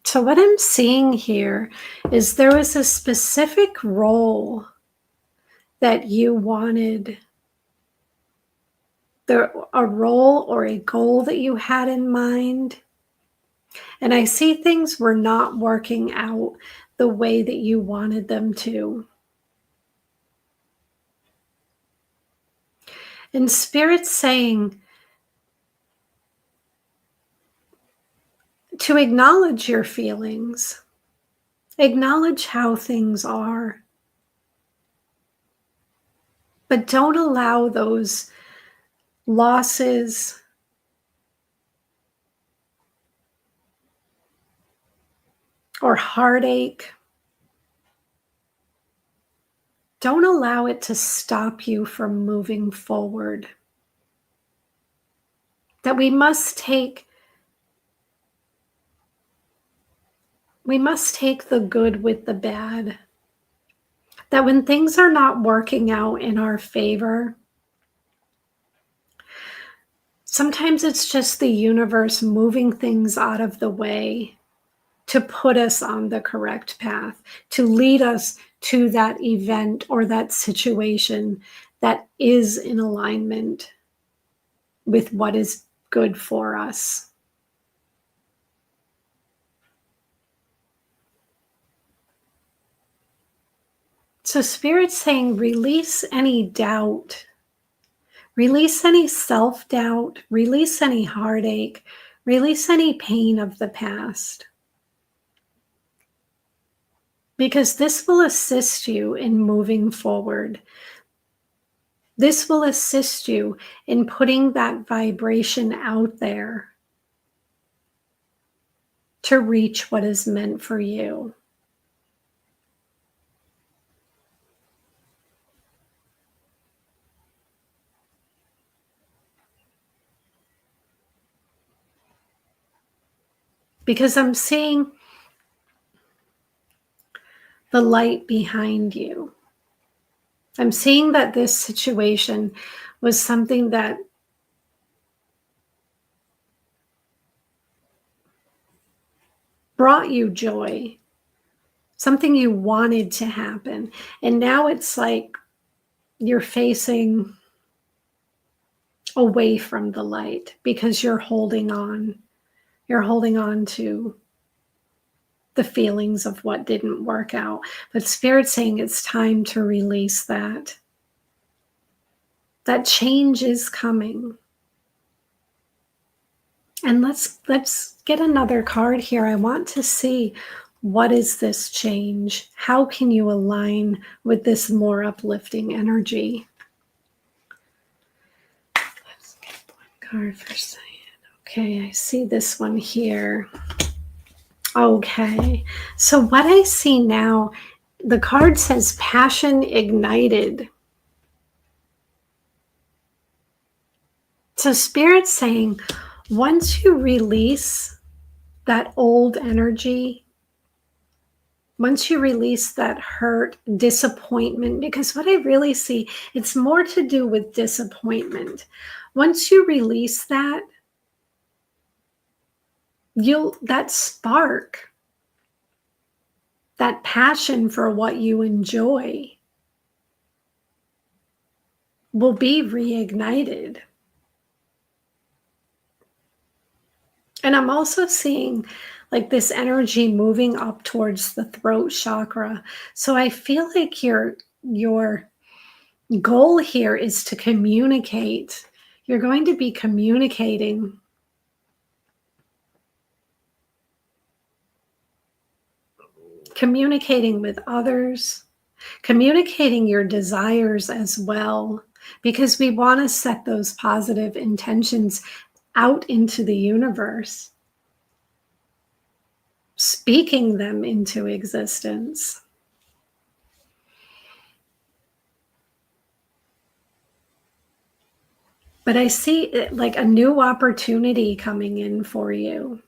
Speaker 1: So what I'm seeing here is there was a specific role that you wanted, a role or a goal that you had in mind. And I see things were not working out the way that you wanted them to. And Spirit's saying to acknowledge your feelings, acknowledge how things are, but don't allow those losses or heartache, don't allow it to stop you from moving forward. That we must take the good with the bad. That when things are not working out in our favor, sometimes it's just the universe moving things out of the way to put us on the correct path, to lead us to that event or that situation that is in alignment with what is good for us. So Spirit's saying release any doubt, release any self-doubt, release any heartache, release any pain of the past. Because this will assist you in moving forward. This will assist you in putting that vibration out there to reach what is meant for you. Because I'm seeing the light behind you. I'm seeing that this situation was something that brought you joy, something you wanted to happen. And now it's like you're facing away from the light because you're holding on. You're holding on to the feelings of what didn't work out. But Spirit's saying it's time to release that. That change is coming. And let's get another card here. I want to see, what is this change? How can you align with this more uplifting energy? Let's get one card for saying. Okay, I see this one here. Okay, so what I see now, the card says passion ignited. So Spirit's saying, once you release that old energy, once you release that hurt, disappointment, because what I really see, it's more to do with disappointment. Once you release that, that spark, that passion for what you enjoy will be reignited. And I'm also seeing like this energy moving up towards the throat chakra. So I feel like your goal here is to communicate. You're going to be communicating with others, communicating your desires as well, because we want to set those positive intentions out into the universe, speaking them into existence. But I see like a new opportunity coming in for you.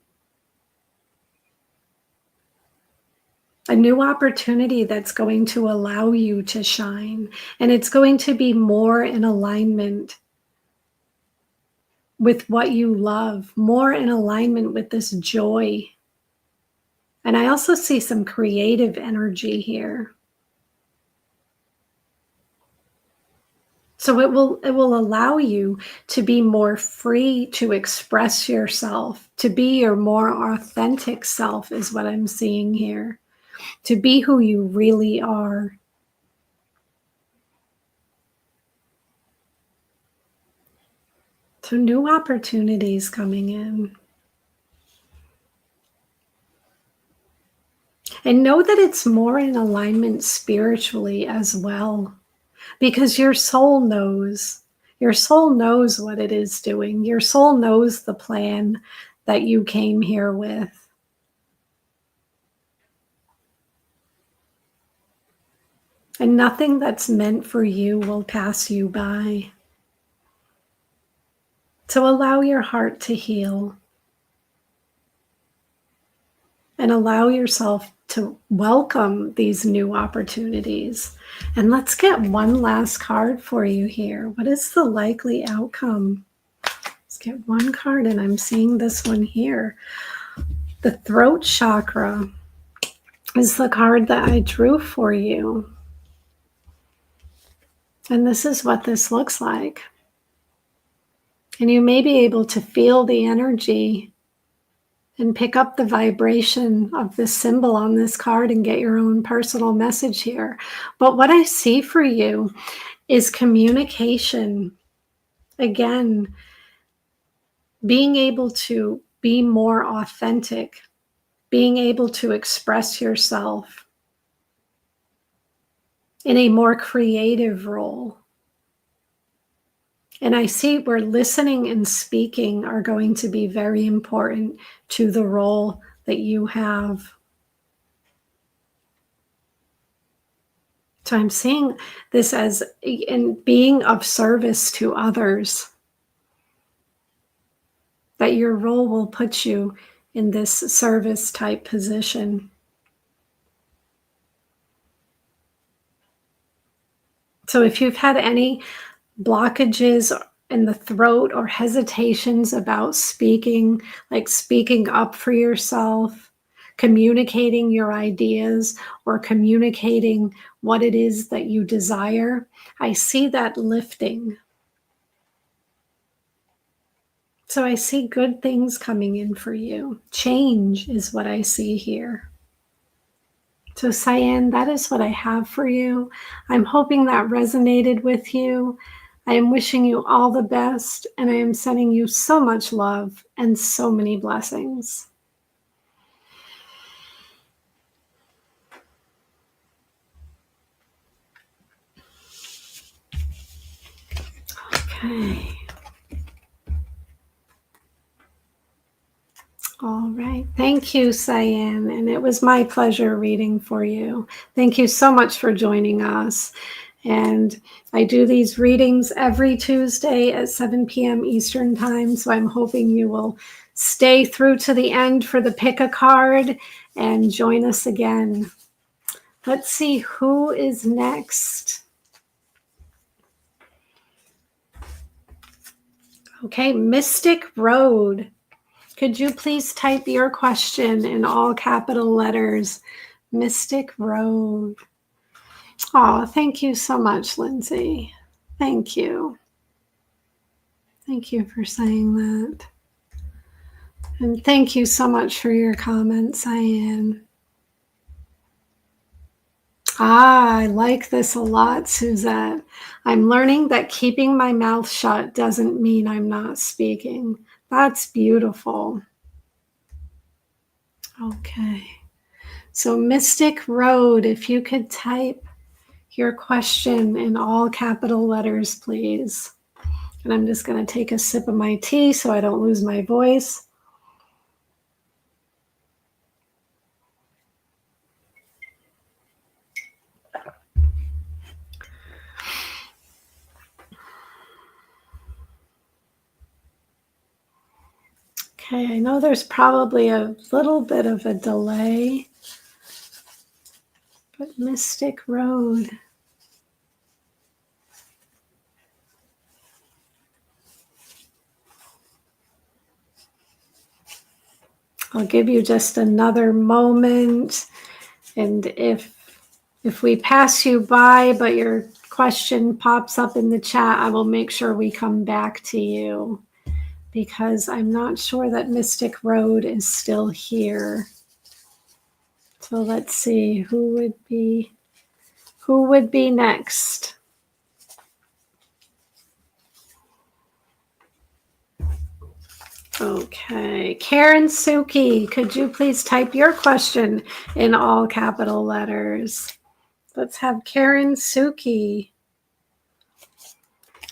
Speaker 1: A new opportunity that's going to allow you to shine. And it's going to be more in alignment with what you love, more in alignment with this joy. And I also see some creative energy here. So it will allow you to be more free to express yourself, to be your more authentic self is what I'm seeing here. To be who you really are. So new opportunities coming in. And know that it's more in alignment spiritually as well, because your soul knows. Your soul knows what it is doing. Your soul knows the plan that you came here with. And nothing that's meant for you will pass you by. So allow your heart to heal. And allow yourself to welcome these new opportunities. And let's get one last card for you here. What is the likely outcome? Let's get one card, and I'm seeing this one here. The throat chakra is the card that I drew for you. And this is what this looks like. And you may be able to feel the energy and pick up the vibration of this symbol on this card and get your own personal message here. But what I see for you is communication. Again, being able to be more authentic, being able to express yourself in a more creative role. And I see where listening and speaking are going to be very important to the role that you have. So I'm seeing this as in being of service to others, that your role will put you in this service type position. So if you've had any blockages in the throat or hesitations about speaking, like speaking up for yourself, communicating your ideas, or communicating what it is that you desire, I see that lifting. So I see good things coming in for you. Change is what I see here. So Cyan, that is what I have for you. I'm hoping that resonated with you. I am wishing you all the best, and I am sending you so much love and so many blessings. Okay. All right. Thank you, Cyan. And it was my pleasure reading for you. Thank you so much for joining us. And I do these readings every Tuesday at 7 p.m. Eastern Time. So I'm hoping you will stay through to the end for the pick a card and join us again. Let's see who is next. Okay, Mystic Road. Could you please type your question in all capital letters? Mystic Road. Oh, thank you so much, Lindsay. Thank you. Thank you for saying that. And thank you so much for your comments, Cyan. I like this a lot, Suzette. I'm learning that keeping my mouth shut doesn't mean I'm not speaking. That's beautiful. Okay. So Mystic Road, if you could type your question in all capital letters, please. And I'm just going to take a sip of my tea so I don't lose my voice. Okay, I know there's probably a little bit of a delay, but Mystic Road. I'll give you just another moment, and if we pass you by but your question pops up in the chat, I will make sure we come back to you, because I'm not sure that Mystic Road is still here. So let's see who would be next. Okay, Karen Suki, could you please type your question in all capital letters? Let's have Karen Suki.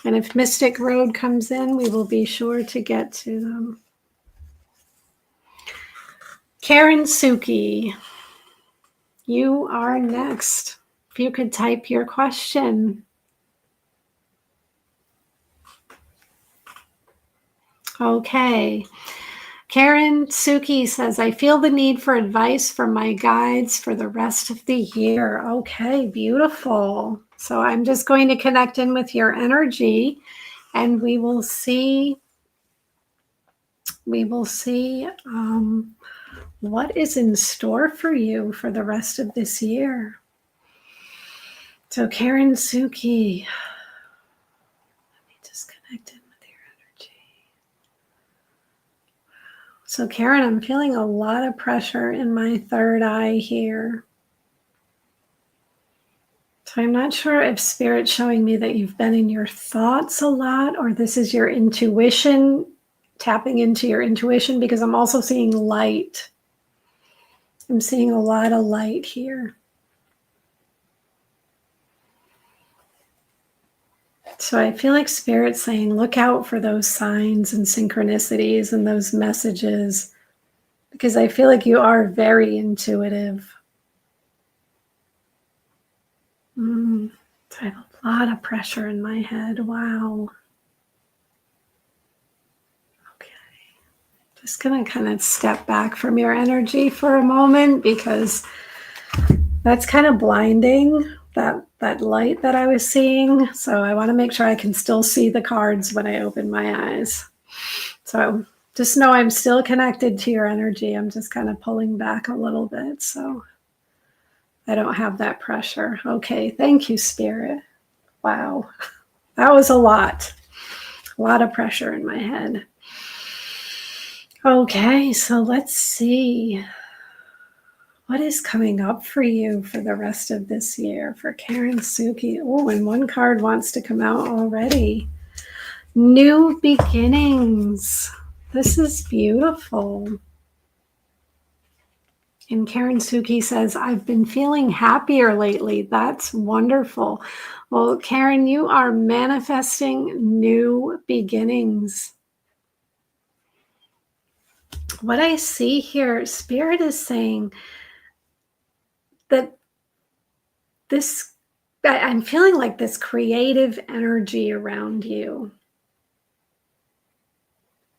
Speaker 1: And if Mystic Road comes in, we will be sure to get to them. Karen Suki, you are next. If you could type your question. Okay. Karen Suki says, I feel the need for advice from my guides for the rest of the year. Okay, beautiful. So I'm just going to connect in with your energy, and we will see what is in store for you for the rest of this year. So Karen Suki, let me just connect in with your energy. So Karen, I'm feeling a lot of pressure in my third eye here. So I'm not sure if Spirit's showing me that you've been in your thoughts a lot, or this is your intuition, tapping into your intuition, because I'm also seeing light. I'm seeing a lot of light here. So I feel like Spirit's saying, look out for those signs and synchronicities and those messages, because I feel like you are very intuitive. So I have a lot of pressure in my head. Wow. Okay. Just going to kind of step back from your energy for a moment, because that's kind of blinding, that light that I was seeing. So I want to make sure I can still see the cards when I open my eyes. So just know I'm still connected to your energy. I'm just kind of pulling back a little bit so I don't have that pressure. Okay, thank you, Spirit. Wow, that was a lot of pressure in my head. Okay, so let's see. What is coming up for you for the rest of this year for Karen Suki? Oh, and one card wants to come out already. New beginnings. This is beautiful. And Karen Suki says, I've been feeling happier lately. That's wonderful. Well, Karen, you are manifesting new beginnings. What I see here, Spirit is saying that I'm feeling like this creative energy around you.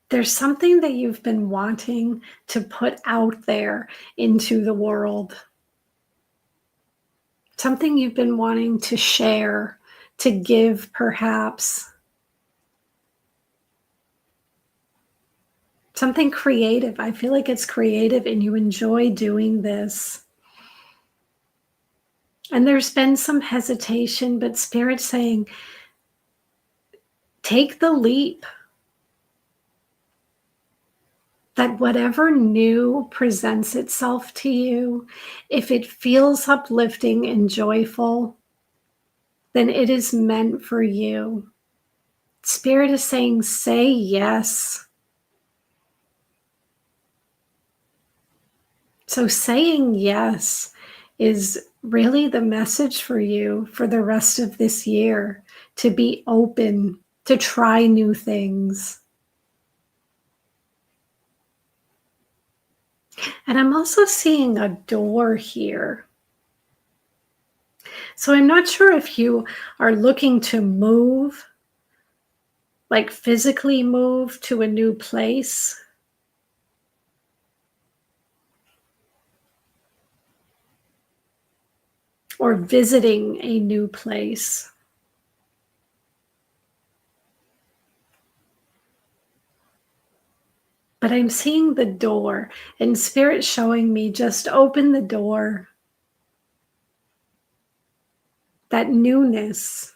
Speaker 1: There's something that you've been wanting to put out there into the world. Something you've been wanting to share, to give perhaps. Something creative. I feel like it's creative and you enjoy doing this. And there's been some hesitation, but Spirit's saying, take the leap. That whatever new presents itself to you, if it feels uplifting and joyful, then it is meant for you. Spirit is saying, say yes. So saying yes is really the message for you for the rest of this year, to be open, to try new things. And I'm also seeing a door here. So I'm not sure if you are looking to move, like physically move to a new place. or visiting a new place. But I'm seeing the door, and Spirit showing me just open the door. That newness.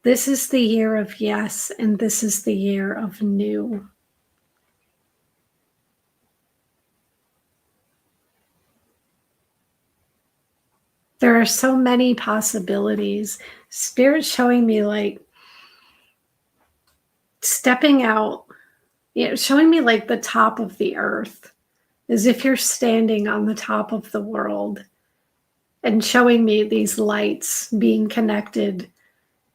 Speaker 1: This is the year of yes, and this is the year of new. There are so many possibilities. Spirit showing me like stepping out, showing me like the top of the earth, as if you're standing on the top of the world, and showing me these lights being connected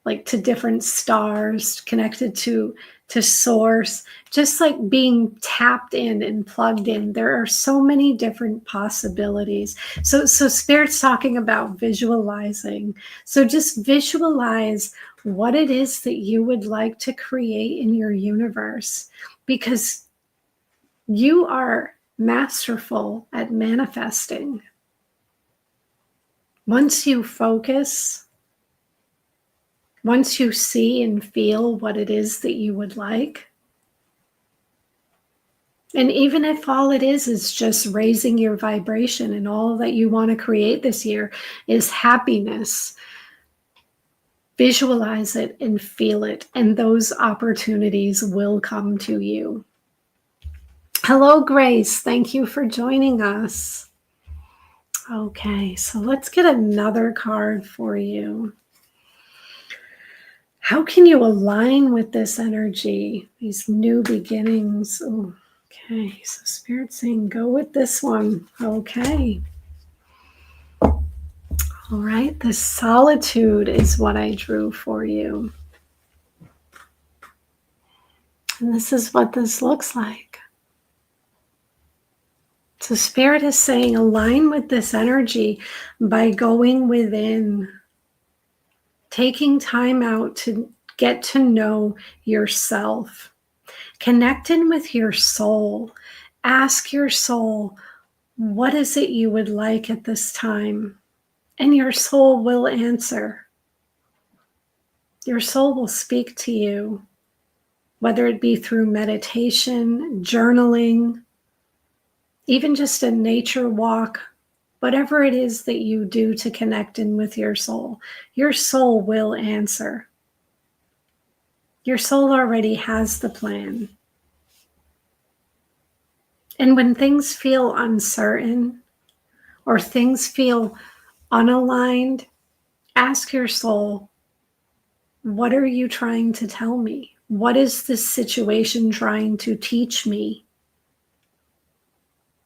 Speaker 1: like to different stars, connected to source, just like being tapped in and plugged in. There are so many different possibilities. So Spirit's talking about visualizing. So just visualize what it is that you would like to create in your universe, because you are masterful at manifesting. Once you focus, once you see and feel what it is that you would like, and even if all it is just raising your vibration, and all that you want to create this year is happiness, visualize it and feel it, and those opportunities will come to you. Hello, Grace. Thank you for joining us. Okay, so let's get another card for you. How can you align with this energy, these new beginnings? Oh, okay, so Spirit's saying go with this one. Okay. All right, the solitude is what I drew for you. And this is what this looks like. So Spirit is saying align with this energy by going within, taking time out to get to know yourself. Connect in with your soul. Ask your soul, what is it you would like at this time? And your soul will answer. Your soul will speak to you, whether it be through meditation, journaling, even just a nature walk, whatever it is that you do to connect in with your soul will answer. Your soul already has the plan. And when things feel uncertain or things feel unaligned, ask your soul, what are you trying to tell me? What is this situation trying to teach me?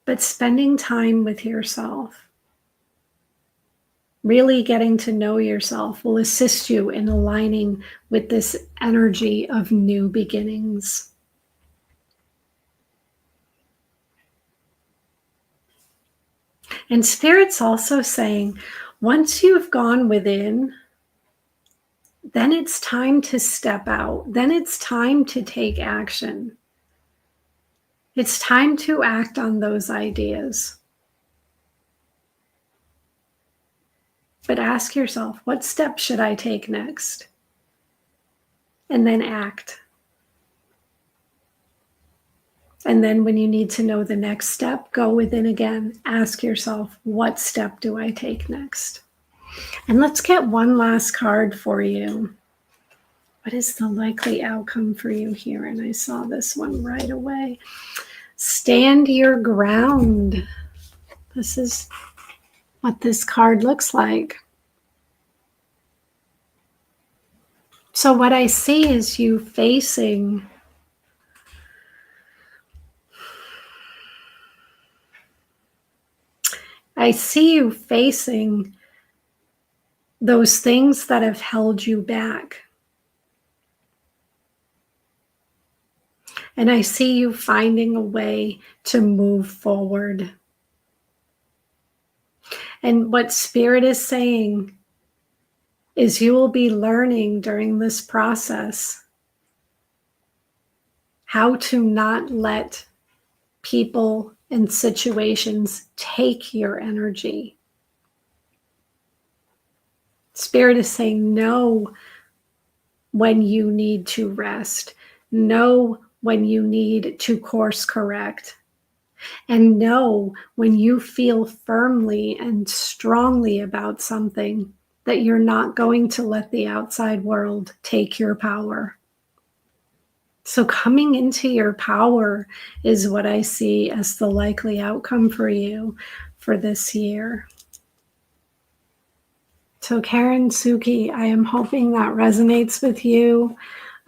Speaker 1: But spending time with yourself, really getting to know yourself, will assist you in aligning with this energy of new beginnings. And Spirit's also saying, once you've gone within, then it's time to step out. Then it's time to take action. It's time to act on those ideas. But ask yourself, what step should I take next? And then act. And then when you need to know the next step, go within again. Ask yourself, what step do I take next? And let's get one last card for you. What is the likely outcome for you here? And I saw this one right away. Stand your ground. This is what this card looks like. So what I see is you facing those things that have held you back. And I see you finding a way to move forward. And what Spirit is saying is you will be learning during this process how to not let people and situations take your energy. Spirit is saying no when you need to rest, no when you need to course correct, and no when you feel firmly and strongly about something that you're not going to let the outside world take your power. So coming into your power is what I see as the likely outcome for you for this year. So Karen Suki, I am hoping that resonates with you.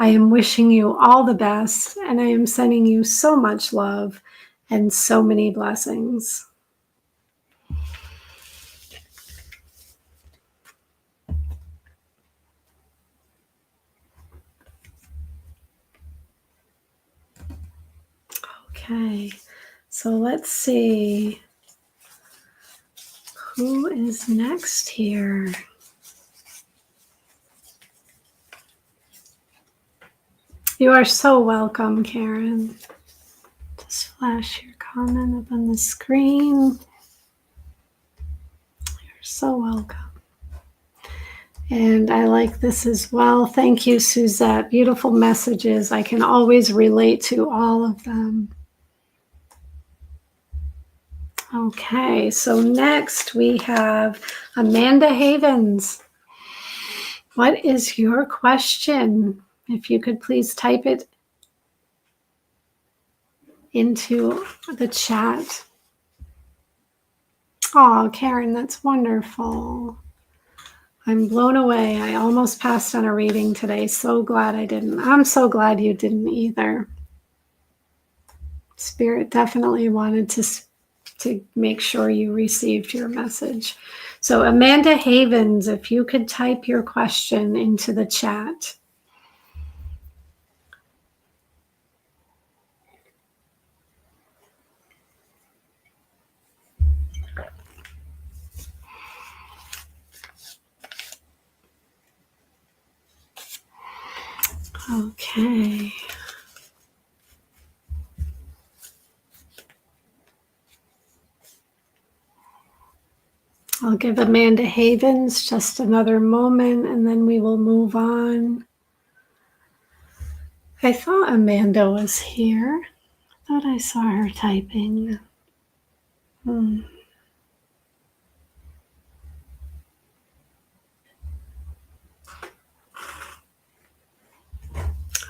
Speaker 1: I am wishing you all the best, and I am sending you so much love and so many blessings. Okay, so let's see who is next here. You are so welcome, Karen. Just flash your comment up on the screen. You're so welcome. And I like this as well. Thank you, Suzette. Beautiful messages. I can always relate to all of them. Okay, so next we have Amanda Havens. What is your question? If you could please type it into the chat. Oh, Karen, that's wonderful. I'm blown away. I almost passed on a reading today. So glad I didn't. I'm so glad you didn't either. Spirit definitely wanted to make sure you received your message. So Amanda Havens, if you could type your question into the chat. Okay. I'll give Amanda Havens just another moment and then we will move on. I thought Amanda was here. I thought I saw her typing.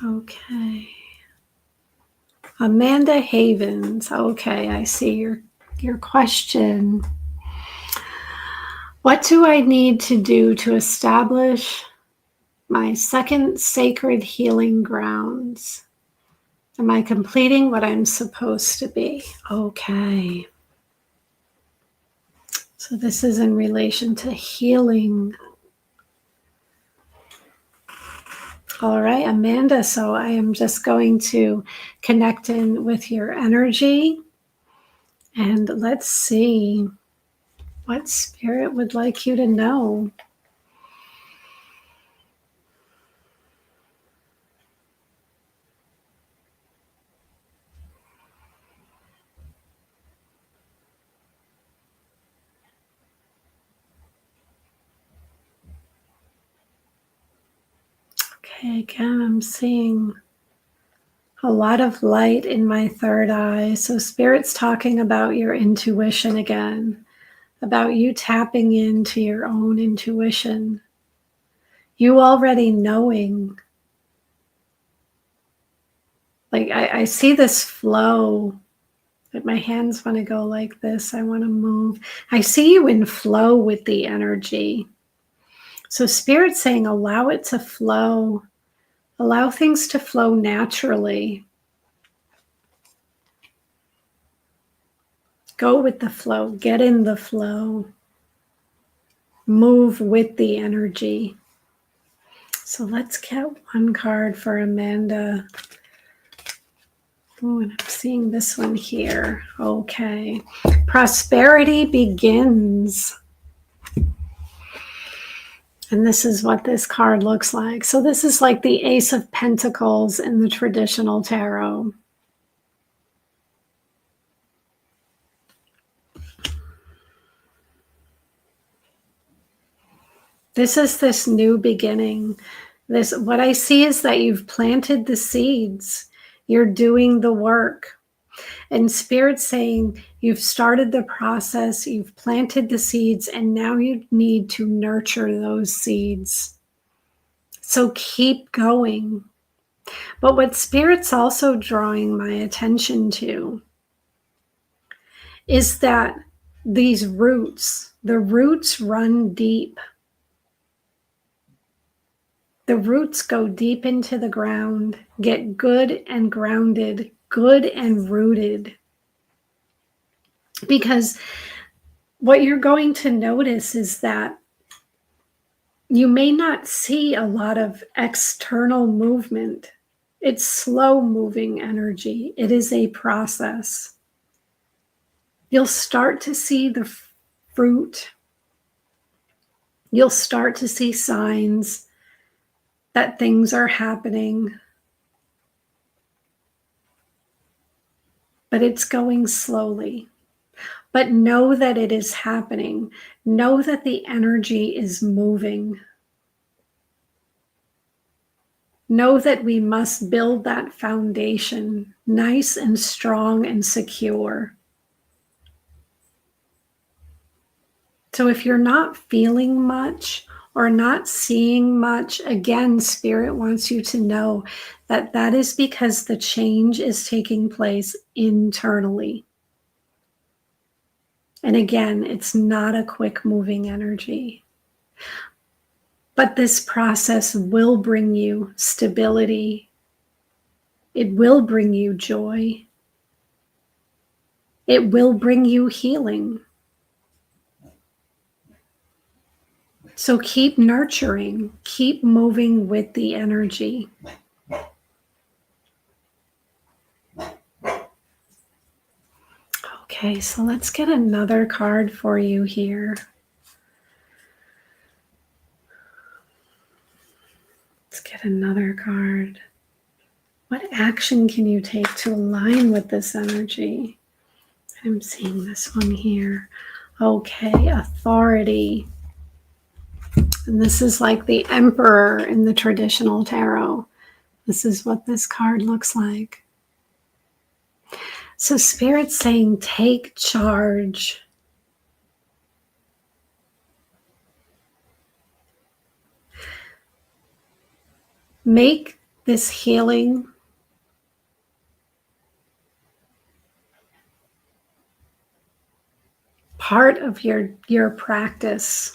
Speaker 1: Okay. Amanda Havens. Okay, I see your question. What do I need to do to establish my second sacred healing grounds? Am I completing what I'm supposed to be? Okay. So this is in relation to healing. All right, Amanda. So I am just going to connect in with your energy. And let's see what Spirit would like you to know. Okay, again, I'm seeing a lot of light in my third eye. So Spirit's talking about your intuition again, about you tapping into your own intuition. You already knowing. Like I see this flow, but my hands want to go like this. I want to move. I see you in flow with the energy. So Spirit's saying allow it to flow. Allow things to flow naturally. Go with the flow. Get in the flow. Move with the energy. So let's get one card for Amanda. Oh, and I'm seeing this one here. Okay. Prosperity begins. And this is what this card looks like. So this is like the Ace of Pentacles in the traditional tarot. This new beginning. What I see is that you've planted the seeds. You're doing the work. And Spirit's saying you've started the process, you've planted the seeds, and now you need to nurture those seeds. So keep going. But what Spirit's also drawing my attention to is that the roots run deep. The roots go deep into the ground, get good and grounded, good and rooted. Because what you're going to notice is that you may not see a lot of external movement. It's slow moving energy. It is a process. You'll start to see the fruit. You'll start to see signs that things are happening. But it's going slowly. But know that it is happening. Know that the energy is moving. Know that we must build that foundation nice and strong and secure. So if you're not feeling much or not seeing much, again, Spirit wants you to know that that is because the change is taking place internally. And again, it's not a quick moving energy. But this process will bring you stability. It will bring you joy. It will bring you healing. So keep nurturing, keep moving with the energy. Okay, so let's get another card for you here. Let's get another card. What action can you take to align with this energy? I'm seeing this one here. Okay, authority. And this is like the emperor in the traditional tarot. This is what this card looks like. So Spirit's saying, take charge. Make this healing part of your practice.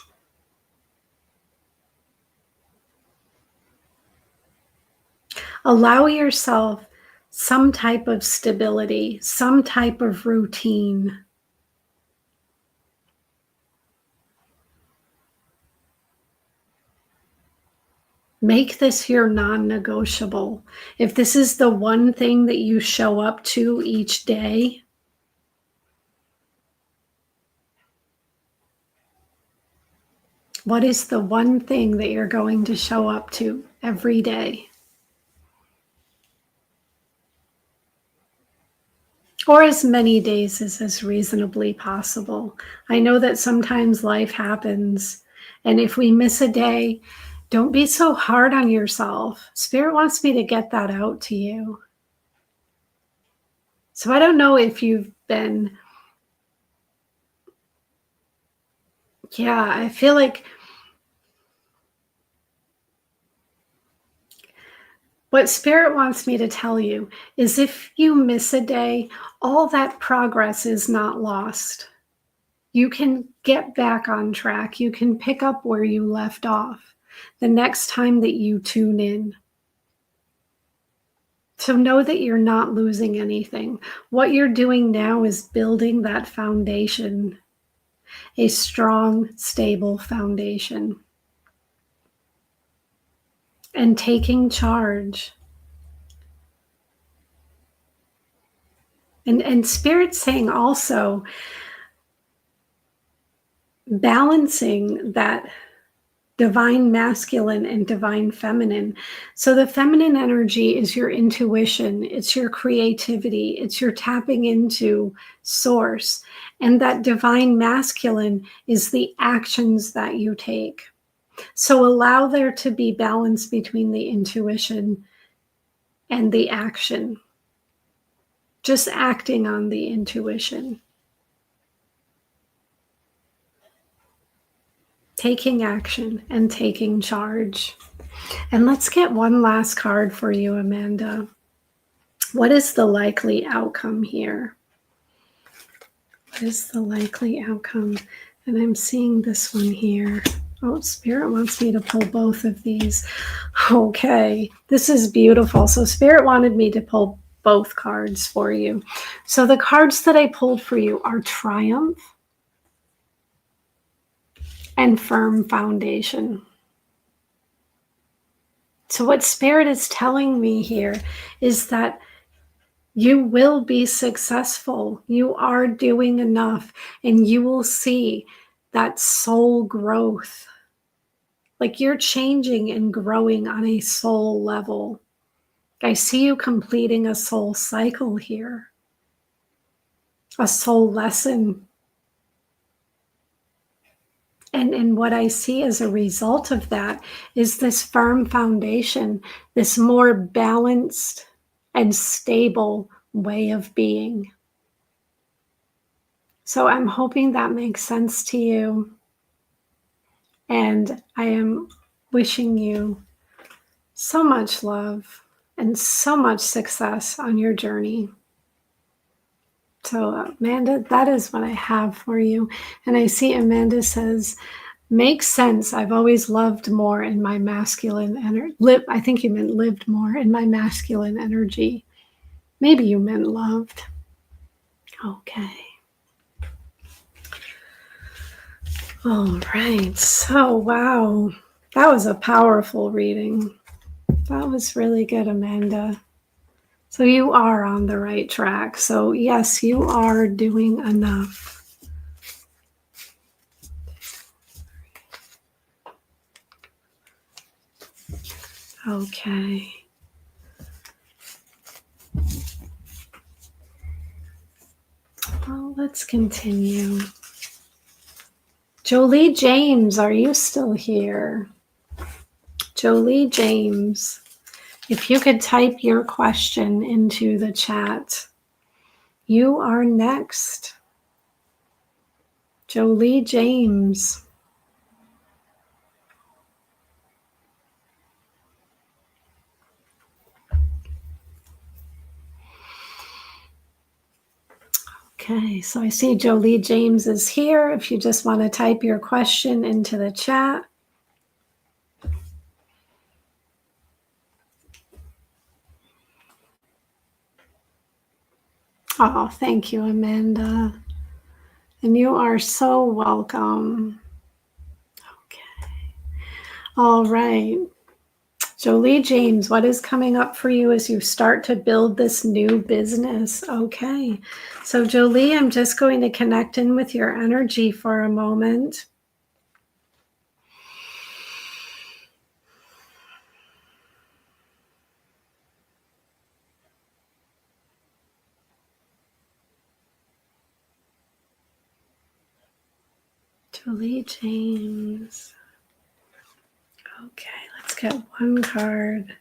Speaker 1: Allow yourself some type of stability, some type of routine. Make this your non-negotiable. If this is the one thing that you show up to each day, what is the one thing that you're going to show up to every day? Or as many days as is reasonably possible. I know that sometimes life happens, and if we miss a day, don't be so hard on yourself. Spirit wants me to get that out to you. So I don't know if you've been, I feel like what Spirit wants me to tell you is if you miss a day, all that progress is not lost. You can get back on track. You can pick up where you left off the next time that you tune in. So know that you're not losing anything. What you're doing now is building that foundation, a strong, stable foundation. And taking charge. And Spirit's saying also, balancing that divine masculine and divine feminine. So the feminine energy is your intuition, it's your creativity, it's your tapping into source. And that divine masculine is the actions that you take. So allow there to be balance between the intuition and the action. Just acting on the intuition. Taking action and taking charge. And let's get one last card for you, Amanda. What is the likely outcome here? What is the likely outcome? And I'm seeing this one here. Oh, Spirit wants me to pull both of these. Okay, this is beautiful. So Spirit wanted me to pull both cards for you. So the cards that I pulled for you are Triumph and Firm Foundation. So what Spirit is telling me here is that you will be successful. You are doing enough, and you will see that soul growth. Like you're changing and growing on a soul level. I see you completing a soul cycle here, a soul lesson. And what I see as a result of that is this firm foundation, this more balanced and stable way of being. So I'm hoping that makes sense to you. And I am wishing you so much love and so much success on your journey. So Amanda, that is what I have for you. And I see Amanda says, makes sense. I've always loved more in my masculine energy. I think you meant lived more in my masculine energy. Maybe you meant loved. Okay. All right. So, wow. That was a powerful reading. That was really good, Amanda. So you are on the right track. So yes, you are doing enough. Okay. Well, let's continue. Jolie James, are you still here? Jolie James, if you could type your question into the chat. You are next. Jolie James. Okay, so I see Jolie James is here. If you just want to type your question into the chat. Oh, thank you, Amanda. And you are so welcome. Okay. All right. Jolie James, what is coming up for you as you start to build this new business? Okay. So Jolie, I'm just going to connect in with your energy for a moment. Jolie James. Okay, let's get one card.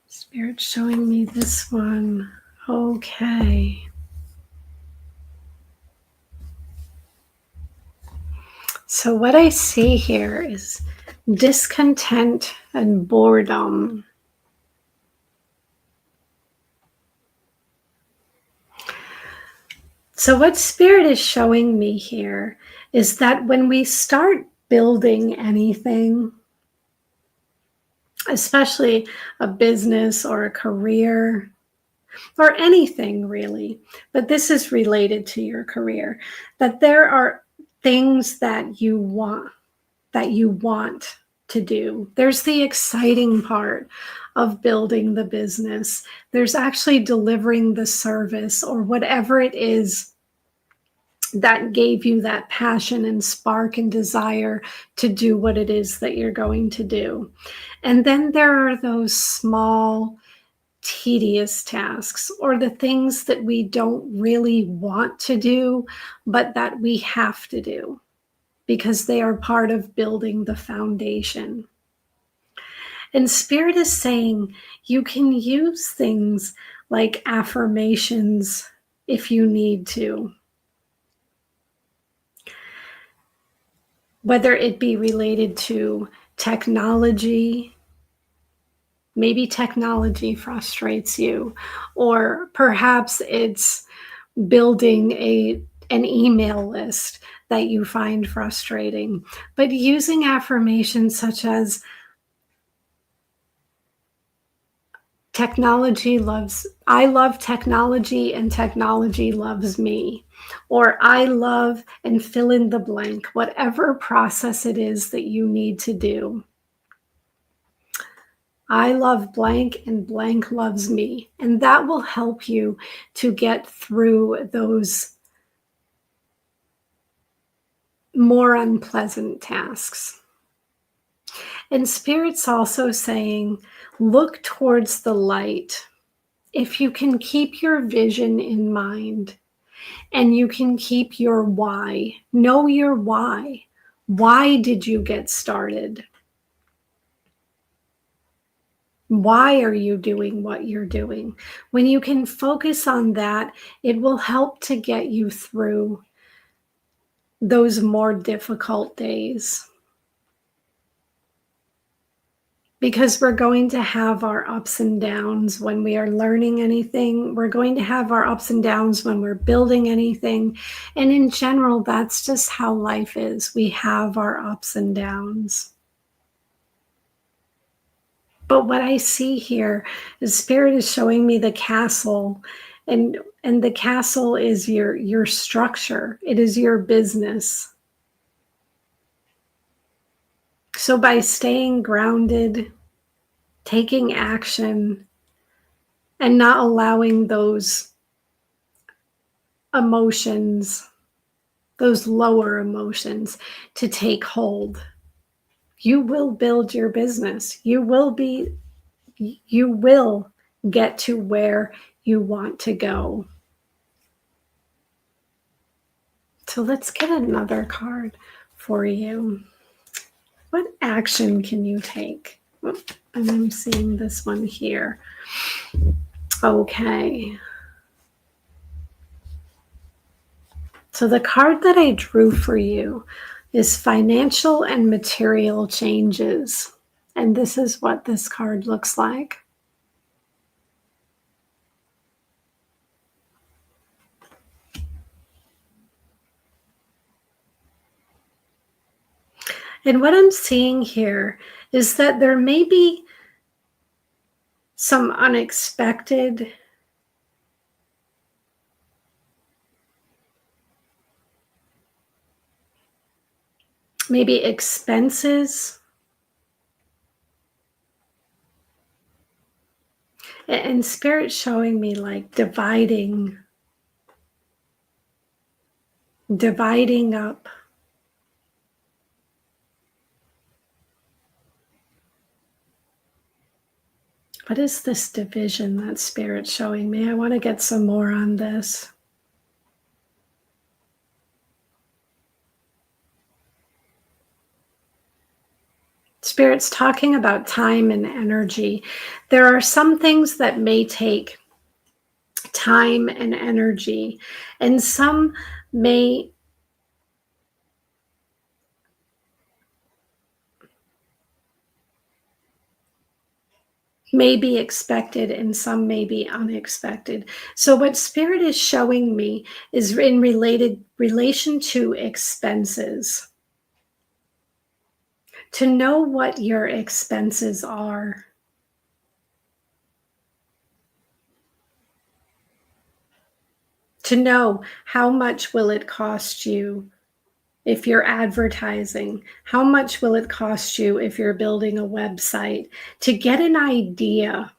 Speaker 1: Spirit's showing me this one. Okay. So what I see here is discontent and boredom. So what Spirit is showing me here is that when we start building anything, especially a business or a career or anything really, but this is related to your career, that there are things that you want to do. There's the exciting part of building the business. There's actually delivering the service or whatever it is that gave you that passion and spark and desire to do what it is that you're going to do. And then there are those small, tedious tasks or the things that we don't really want to do, but that we have to do because they are part of building the foundation. And Spirit is saying you can use things like affirmations if you need to, whether it be related to technology. Maybe technology frustrates you, or perhaps it's building an email list that you find frustrating. But using affirmations such as I love technology and technology loves me, or I love, and fill in the blank, whatever process it is that you need to do. I love blank and blank loves me. And that will help you to get through those more unpleasant tasks. And Spirit's also saying, look towards the light. If you can keep your vision in mind and you can keep your why, know your why. Why did you get started? Why are you doing what you're doing? When you can focus on that, it will help to get you through those more difficult days. Because we're going to have our ups and downs when we are learning anything. We're going to have our ups and downs when we're building anything. And in general, that's just how life is. We have our ups and downs. But what I see here is Spirit is showing me the castle, and the castle is your structure. It is your business. So by staying grounded, taking action, and not allowing those emotions, those lower emotions, to take hold, you will build your business. You will get to where you want to go. So let's get another card for you. What action can you take? And I'm seeing this one here. Okay. So the card that I drew for you is financial and material changes. And this is what this card looks like. And what I'm seeing here is that there may be some unexpected maybe expenses and Spirit showing me like dividing up. What is this division that Spirit's showing me? I want to get some more on this. Spirit's talking about time and energy. There are some things that may take time and energy, and some may be expected and some may be unexpected. So what Spirit is showing me is in relation to expenses. To know what your expenses are. To know how much will it cost you if you're advertising? How much will it cost you if you're building a website? To get an idea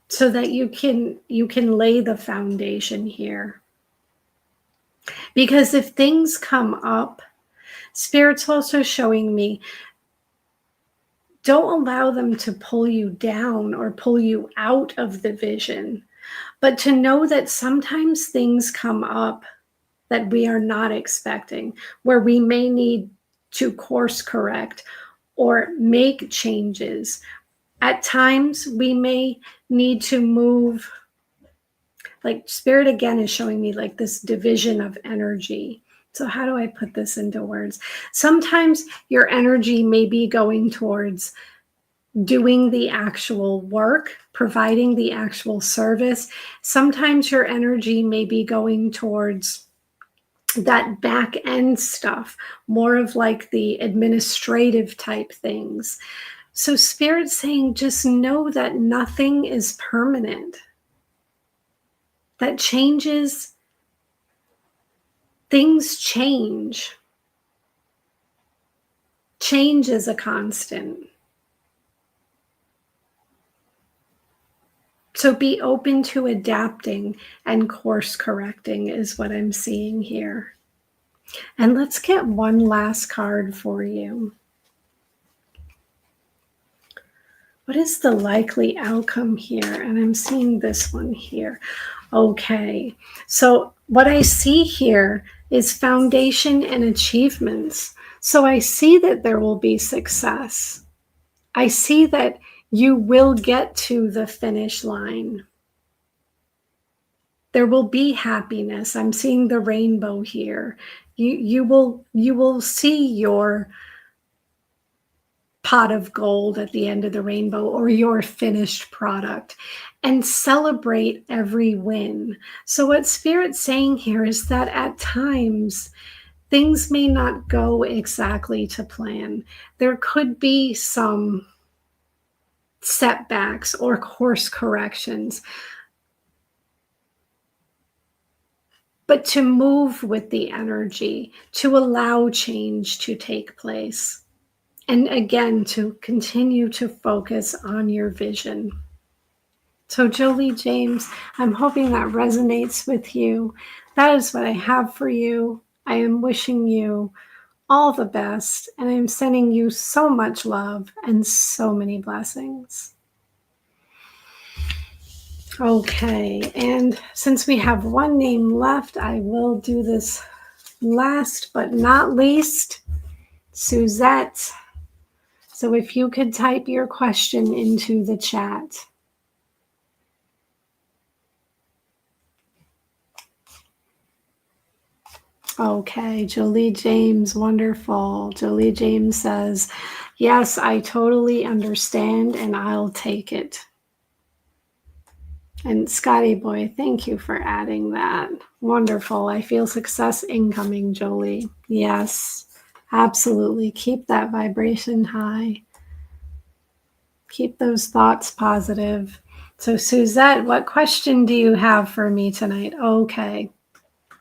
Speaker 1: so that you can lay the foundation here. Because if things come up, Spirit's also showing me, don't allow them to pull you down or pull you out of the vision, But to know that sometimes things come up that we are not expecting, where we may need to course correct or make changes. At times, we may need to move, like Spirit again is showing me like this division of energy. So, how do I put this into words? Sometimes your energy may be going towards doing the actual work, providing the actual service. Sometimes your energy may be going towards that back end stuff, more of like the administrative type things. So Spirit's saying, just know that nothing is permanent. That changes, things change. Change is a constant. So be open to adapting and course correcting is what I'm seeing here. And let's get one last card for you. What is the likely outcome here? And I'm seeing this one here. Okay, so what I see here is foundation and achievements. So I see that there will be success. I see that you will get to the finish line. There will be happiness. I'm seeing the rainbow here. You will see your pot of gold at the end of the rainbow or your finished product and celebrate every win. So what Spirit's saying here is that at times things may not go exactly to plan. There could be some setbacks or course corrections. But to move with the energy, to allow change to take place. And again, to continue to focus on your vision. So Jolie James, I'm hoping that resonates with you. That is what I have for you. I am wishing you all the best, and I'm sending you so much love and so many blessings. Okay, and since we have one name left, I will do this last but not least, Suzette. So if you could type your question into the chat. Okay, Jolie James, wonderful. Jolie James says, yes, I totally understand and I'll take it. And Scotty Boy, thank you for adding that. Wonderful. I feel success incoming, Jolie. Yes, absolutely. Keep that vibration high. Keep those thoughts positive. So Suzette, what question do you have for me tonight? Okay.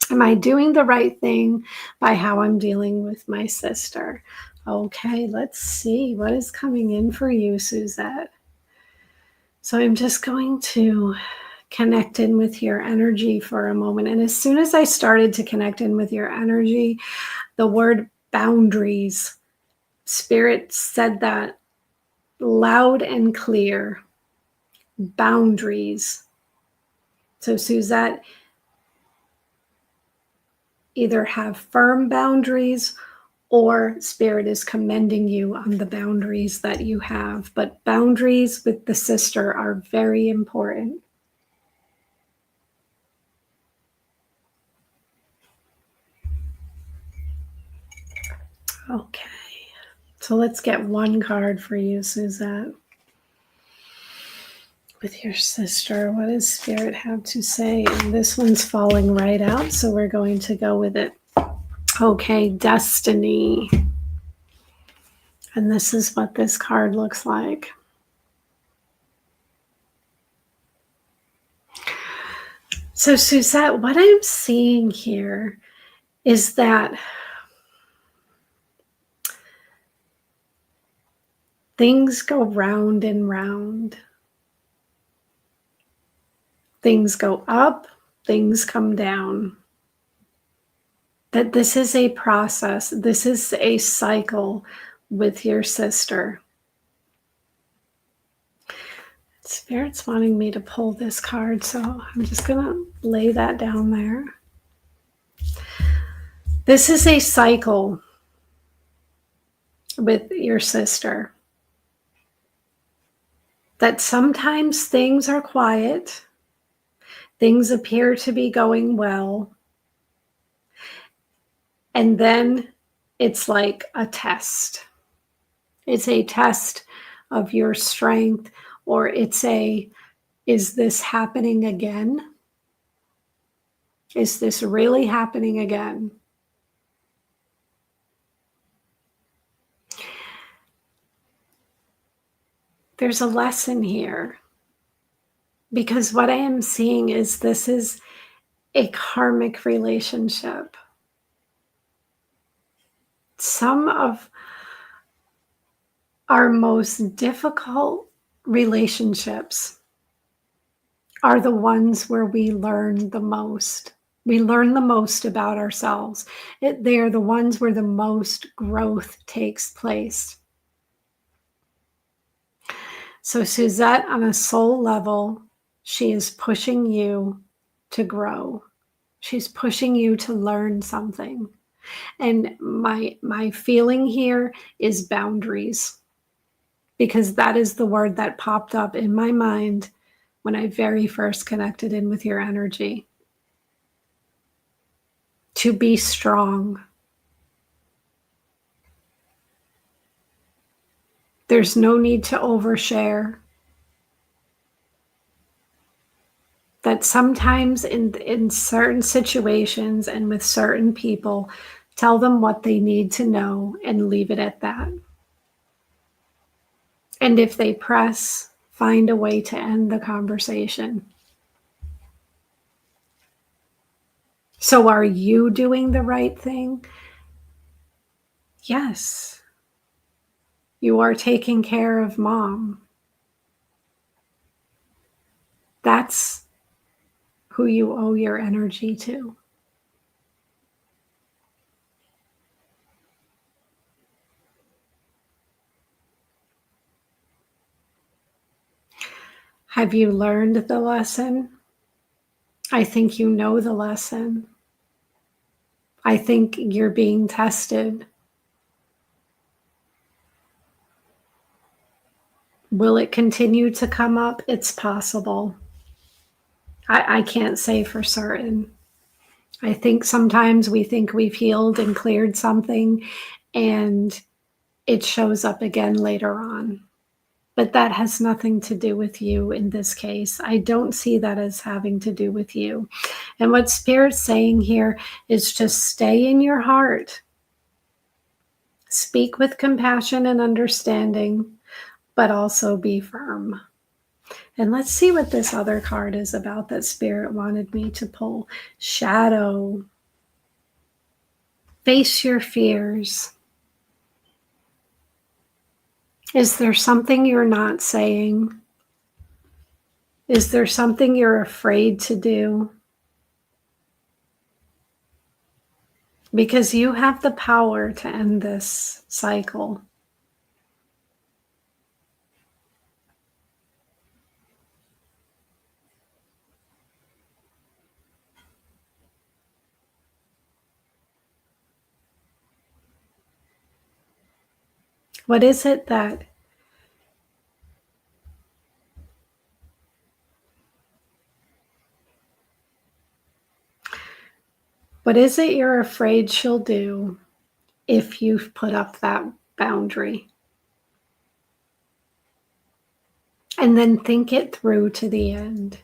Speaker 1: Am I doing the right thing by how I'm dealing with my sister? Okay, let's see what is coming in for you, Suzette. So I'm just going to connect in with your energy for a moment. And as soon as I started to connect in with your energy, the word boundaries, Spirit said that loud and clear. Boundaries. So Suzette, either have firm boundaries or Spirit is commending you on the boundaries that you have. But boundaries with the sister are very important. Okay, so let's get one card for you, Suzette. With your sister, what does Spirit have to say? And this one's falling right out, so we're going to go with it. Okay, destiny. And this is what this card looks like. So Suzette, what I'm seeing here is that things go round and round. Things go up, things come down. That this is a process, this is a cycle with your sister. Spirit's wanting me to pull this card, so I'm just going to lay that down there. This is a cycle with your sister. That sometimes things are quiet, things appear to be going well, and then it's like a test. It's a test of your strength, or it's is this happening again? Is this really happening again? There's a lesson here, because what I am seeing is this is a karmic relationship. Some of our most difficult relationships are the ones where we learn the most. We learn the most about ourselves. They are the ones where the most growth takes place. So Suzette, on a soul level, she is pushing you to grow. She's pushing you to learn something. And my feeling here is boundaries, because that is the word that popped up in my mind when I very first connected in with your energy. To be strong. There's no need to overshare. That sometimes in certain situations and with certain people, tell them what they need to know and leave it at that. And if they press, find a way to end the conversation. So are you doing the right thing? Yes. You are taking care of mom. That's who you owe your energy to. Have you learned the lesson? I think you know the lesson. I think you're being tested. Will it continue to come up? It's possible. I can't say for certain. I think sometimes we think we've healed and cleared something, and it shows up again later on. But that has nothing to do with you in this case. I don't see that as having to do with you. And what Spirit's saying here is just stay in your heart. Speak with compassion and understanding, but also be firm. And let's see what this other card is about that Spirit wanted me to pull. Shadow. Face your fears. Is there something you're not saying? Is there something you're afraid to do? Because you have the power to end this cycle. What is it that you're afraid she'll do if you've put up that boundary? And then think it through to the end.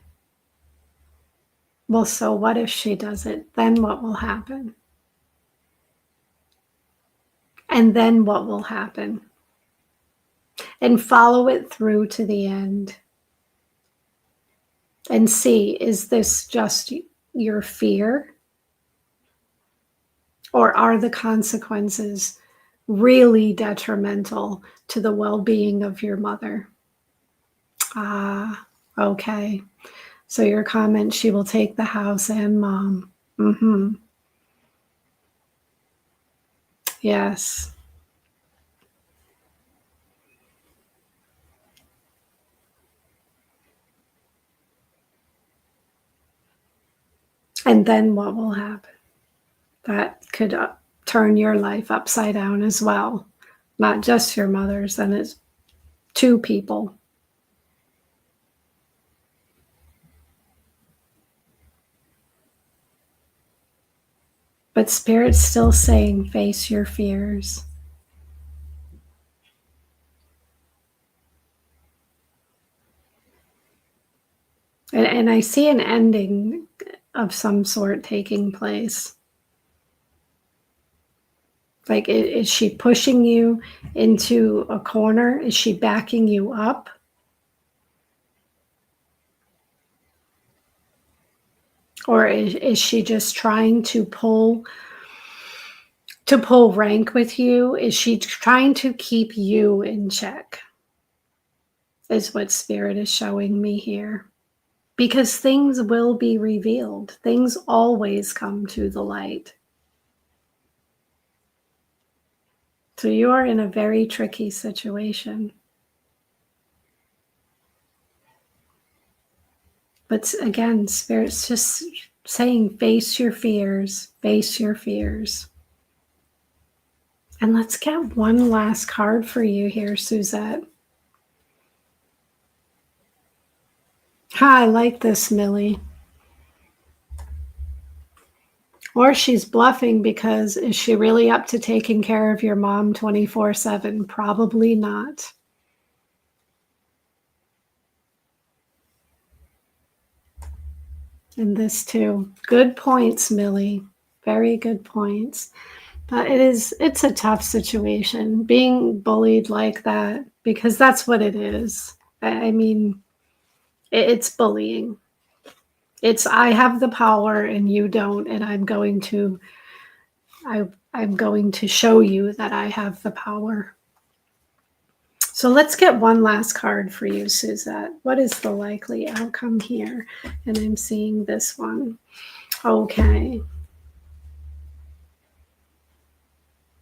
Speaker 1: Well, so what if she does it? Then what will happen? And then what will happen? And follow it through to the end. And see, is this just your fear? Or are the consequences really detrimental to the well-being of your mother? Ah, okay. So your comment, she will take the house and mom. Mm-hmm. Yes. And then what will happen? That could turn your life upside down as well. Not just your mother's, then it's two people. But Spirit's still saying, face your fears. And I see an ending of some sort taking place. Like, is she pushing you into a corner? Is she backing you up? Or is she just trying to pull rank with you? Is she trying to keep you in check? Is what Spirit is showing me here. Because things will be revealed. Things always come to the light. So you are in a very tricky situation. But again, Spirit's just saying, face your fears, face your fears. And let's get one last card for you here, Suzette. I like this, Millie. Or she's bluffing because is she really up to taking care of your mom 24/7? Probably not. And this too. Good points, Millie. Very good points. But it's a tough situation being bullied like that, because that's what it is. I mean, it's bullying. It's I have the power and you don't, and I'm going to show you that I have the power. So let's get one last card for you, Suzette. What is the likely outcome here? And I'm seeing this one. Okay.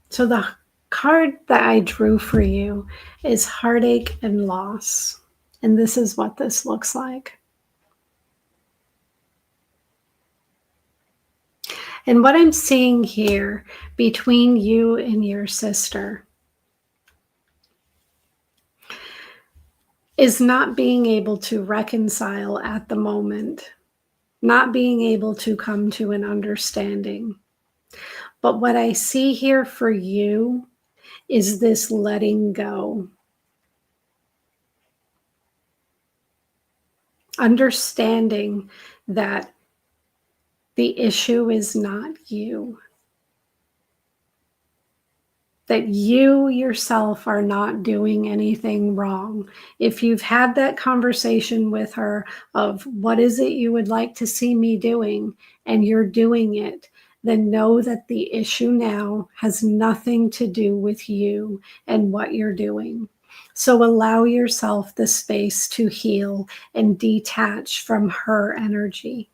Speaker 1: So the card that I drew for you is heartache and loss. And this is what this looks like. And what I'm seeing here between you and your sister is not being able to reconcile at the moment, not being able to come to an understanding. But what I see here for you is this letting go. Understanding that the issue is not you. That you yourself are not doing anything wrong. If you've had that conversation with her of what is it you would like to see me doing, and you're doing it, then know that the issue now has nothing to do with you and what you're doing. So allow yourself the space to heal and detach from her energy.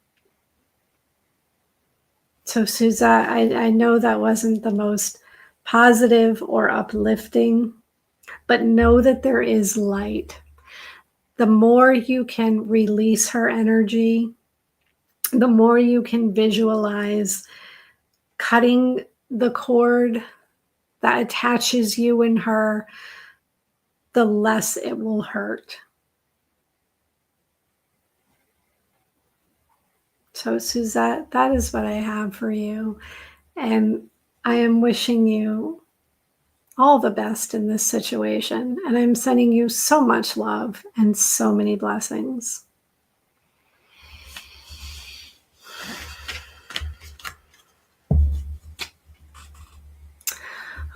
Speaker 1: So Suzette, I know that wasn't the most positive or uplifting, but know that there is light. The more you can release her energy, the more you can visualize cutting the cord that attaches you and her, the less it will hurt. So Suzette, that is what I have for you. And I am wishing you all the best in this situation. And I'm sending you so much love and so many blessings.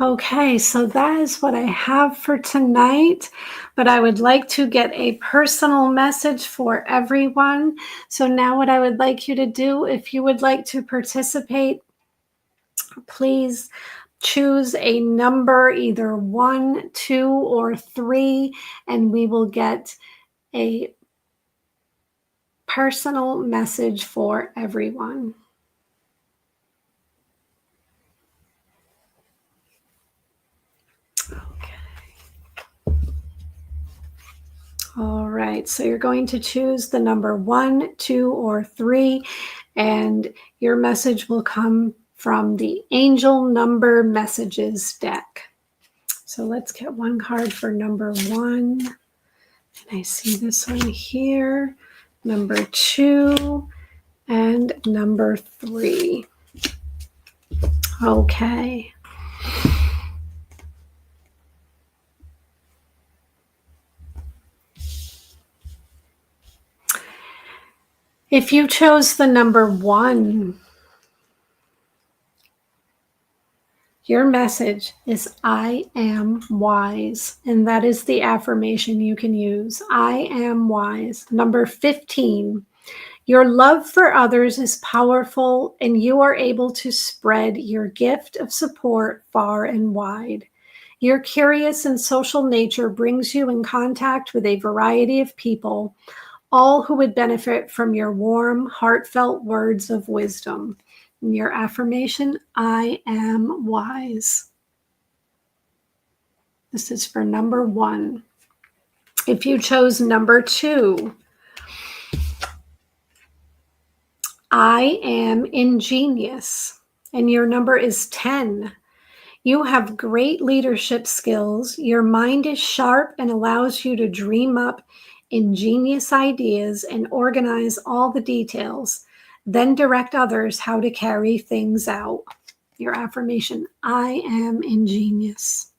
Speaker 1: Okay, so that is what I have for tonight, but I would like to get a personal message for everyone. So now what I would like you to do, if you would like to participate, please choose a number, either 1, 2, or 3, and we will get a personal message for everyone. All right, so you're going to choose the number 1, 2, or 3, And your message will come from the Angel Number Messages deck. So let's get one card for number 1. And I see this one here, number 2, and number 3. Okay. If you chose the number 1, your message is I am wise. And that is the affirmation you can use. I am wise. Number 15, your love for others is powerful and you are able to spread your gift of support far and wide. Your curious and social nature brings you in contact with a variety of people, all who would benefit from your warm, heartfelt words of wisdom. And your affirmation, I am wise. This is for number 1. If you chose number 2, I am ingenious, and your number is 10. You have great leadership skills. Your mind is sharp and allows you to dream up ingenious ideas and organize all the details, then direct others how to carry things out. Your affirmation, I am ingenious.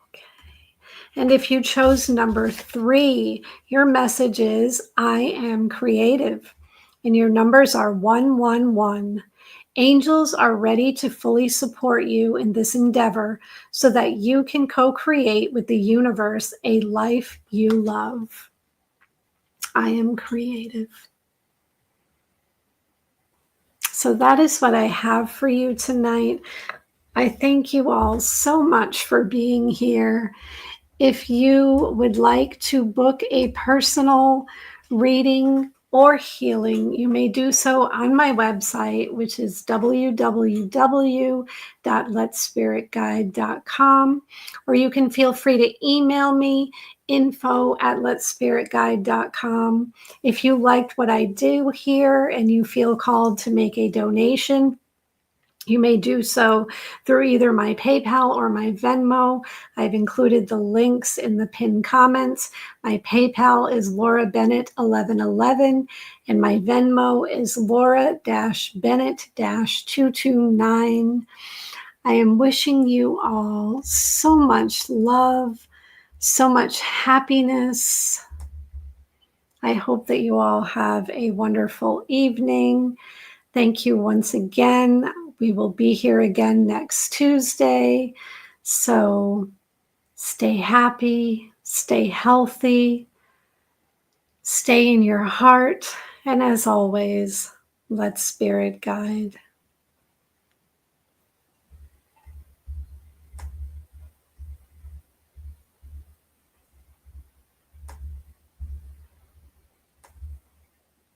Speaker 1: Okay. And if you chose number 3, your message is I am creative. And your numbers are 111. Angels are ready to fully support you in this endeavor so that you can co-create with the universe a life you love. I am creative. So that is what I have for you tonight. I thank you all so much for being here. If you would like to book a personal reading or healing, you may do so on my website, which is www.letspiritguide.com, or you can feel free to email me, info@letspiritguide.com. If you liked what I do here and you feel called to make a donation, you may do so through either my PayPal or my Venmo. I've included the links in the pinned comments. My PayPal is Laura-Bennett-1111, and my Venmo is Laura-Bennett-229. I am wishing you all so much love, so much happiness. I hope that you all have a wonderful evening. Thank you once again. We will be here again next Tuesday. So stay happy, stay healthy, stay in your heart. And as always, let Spirit guide.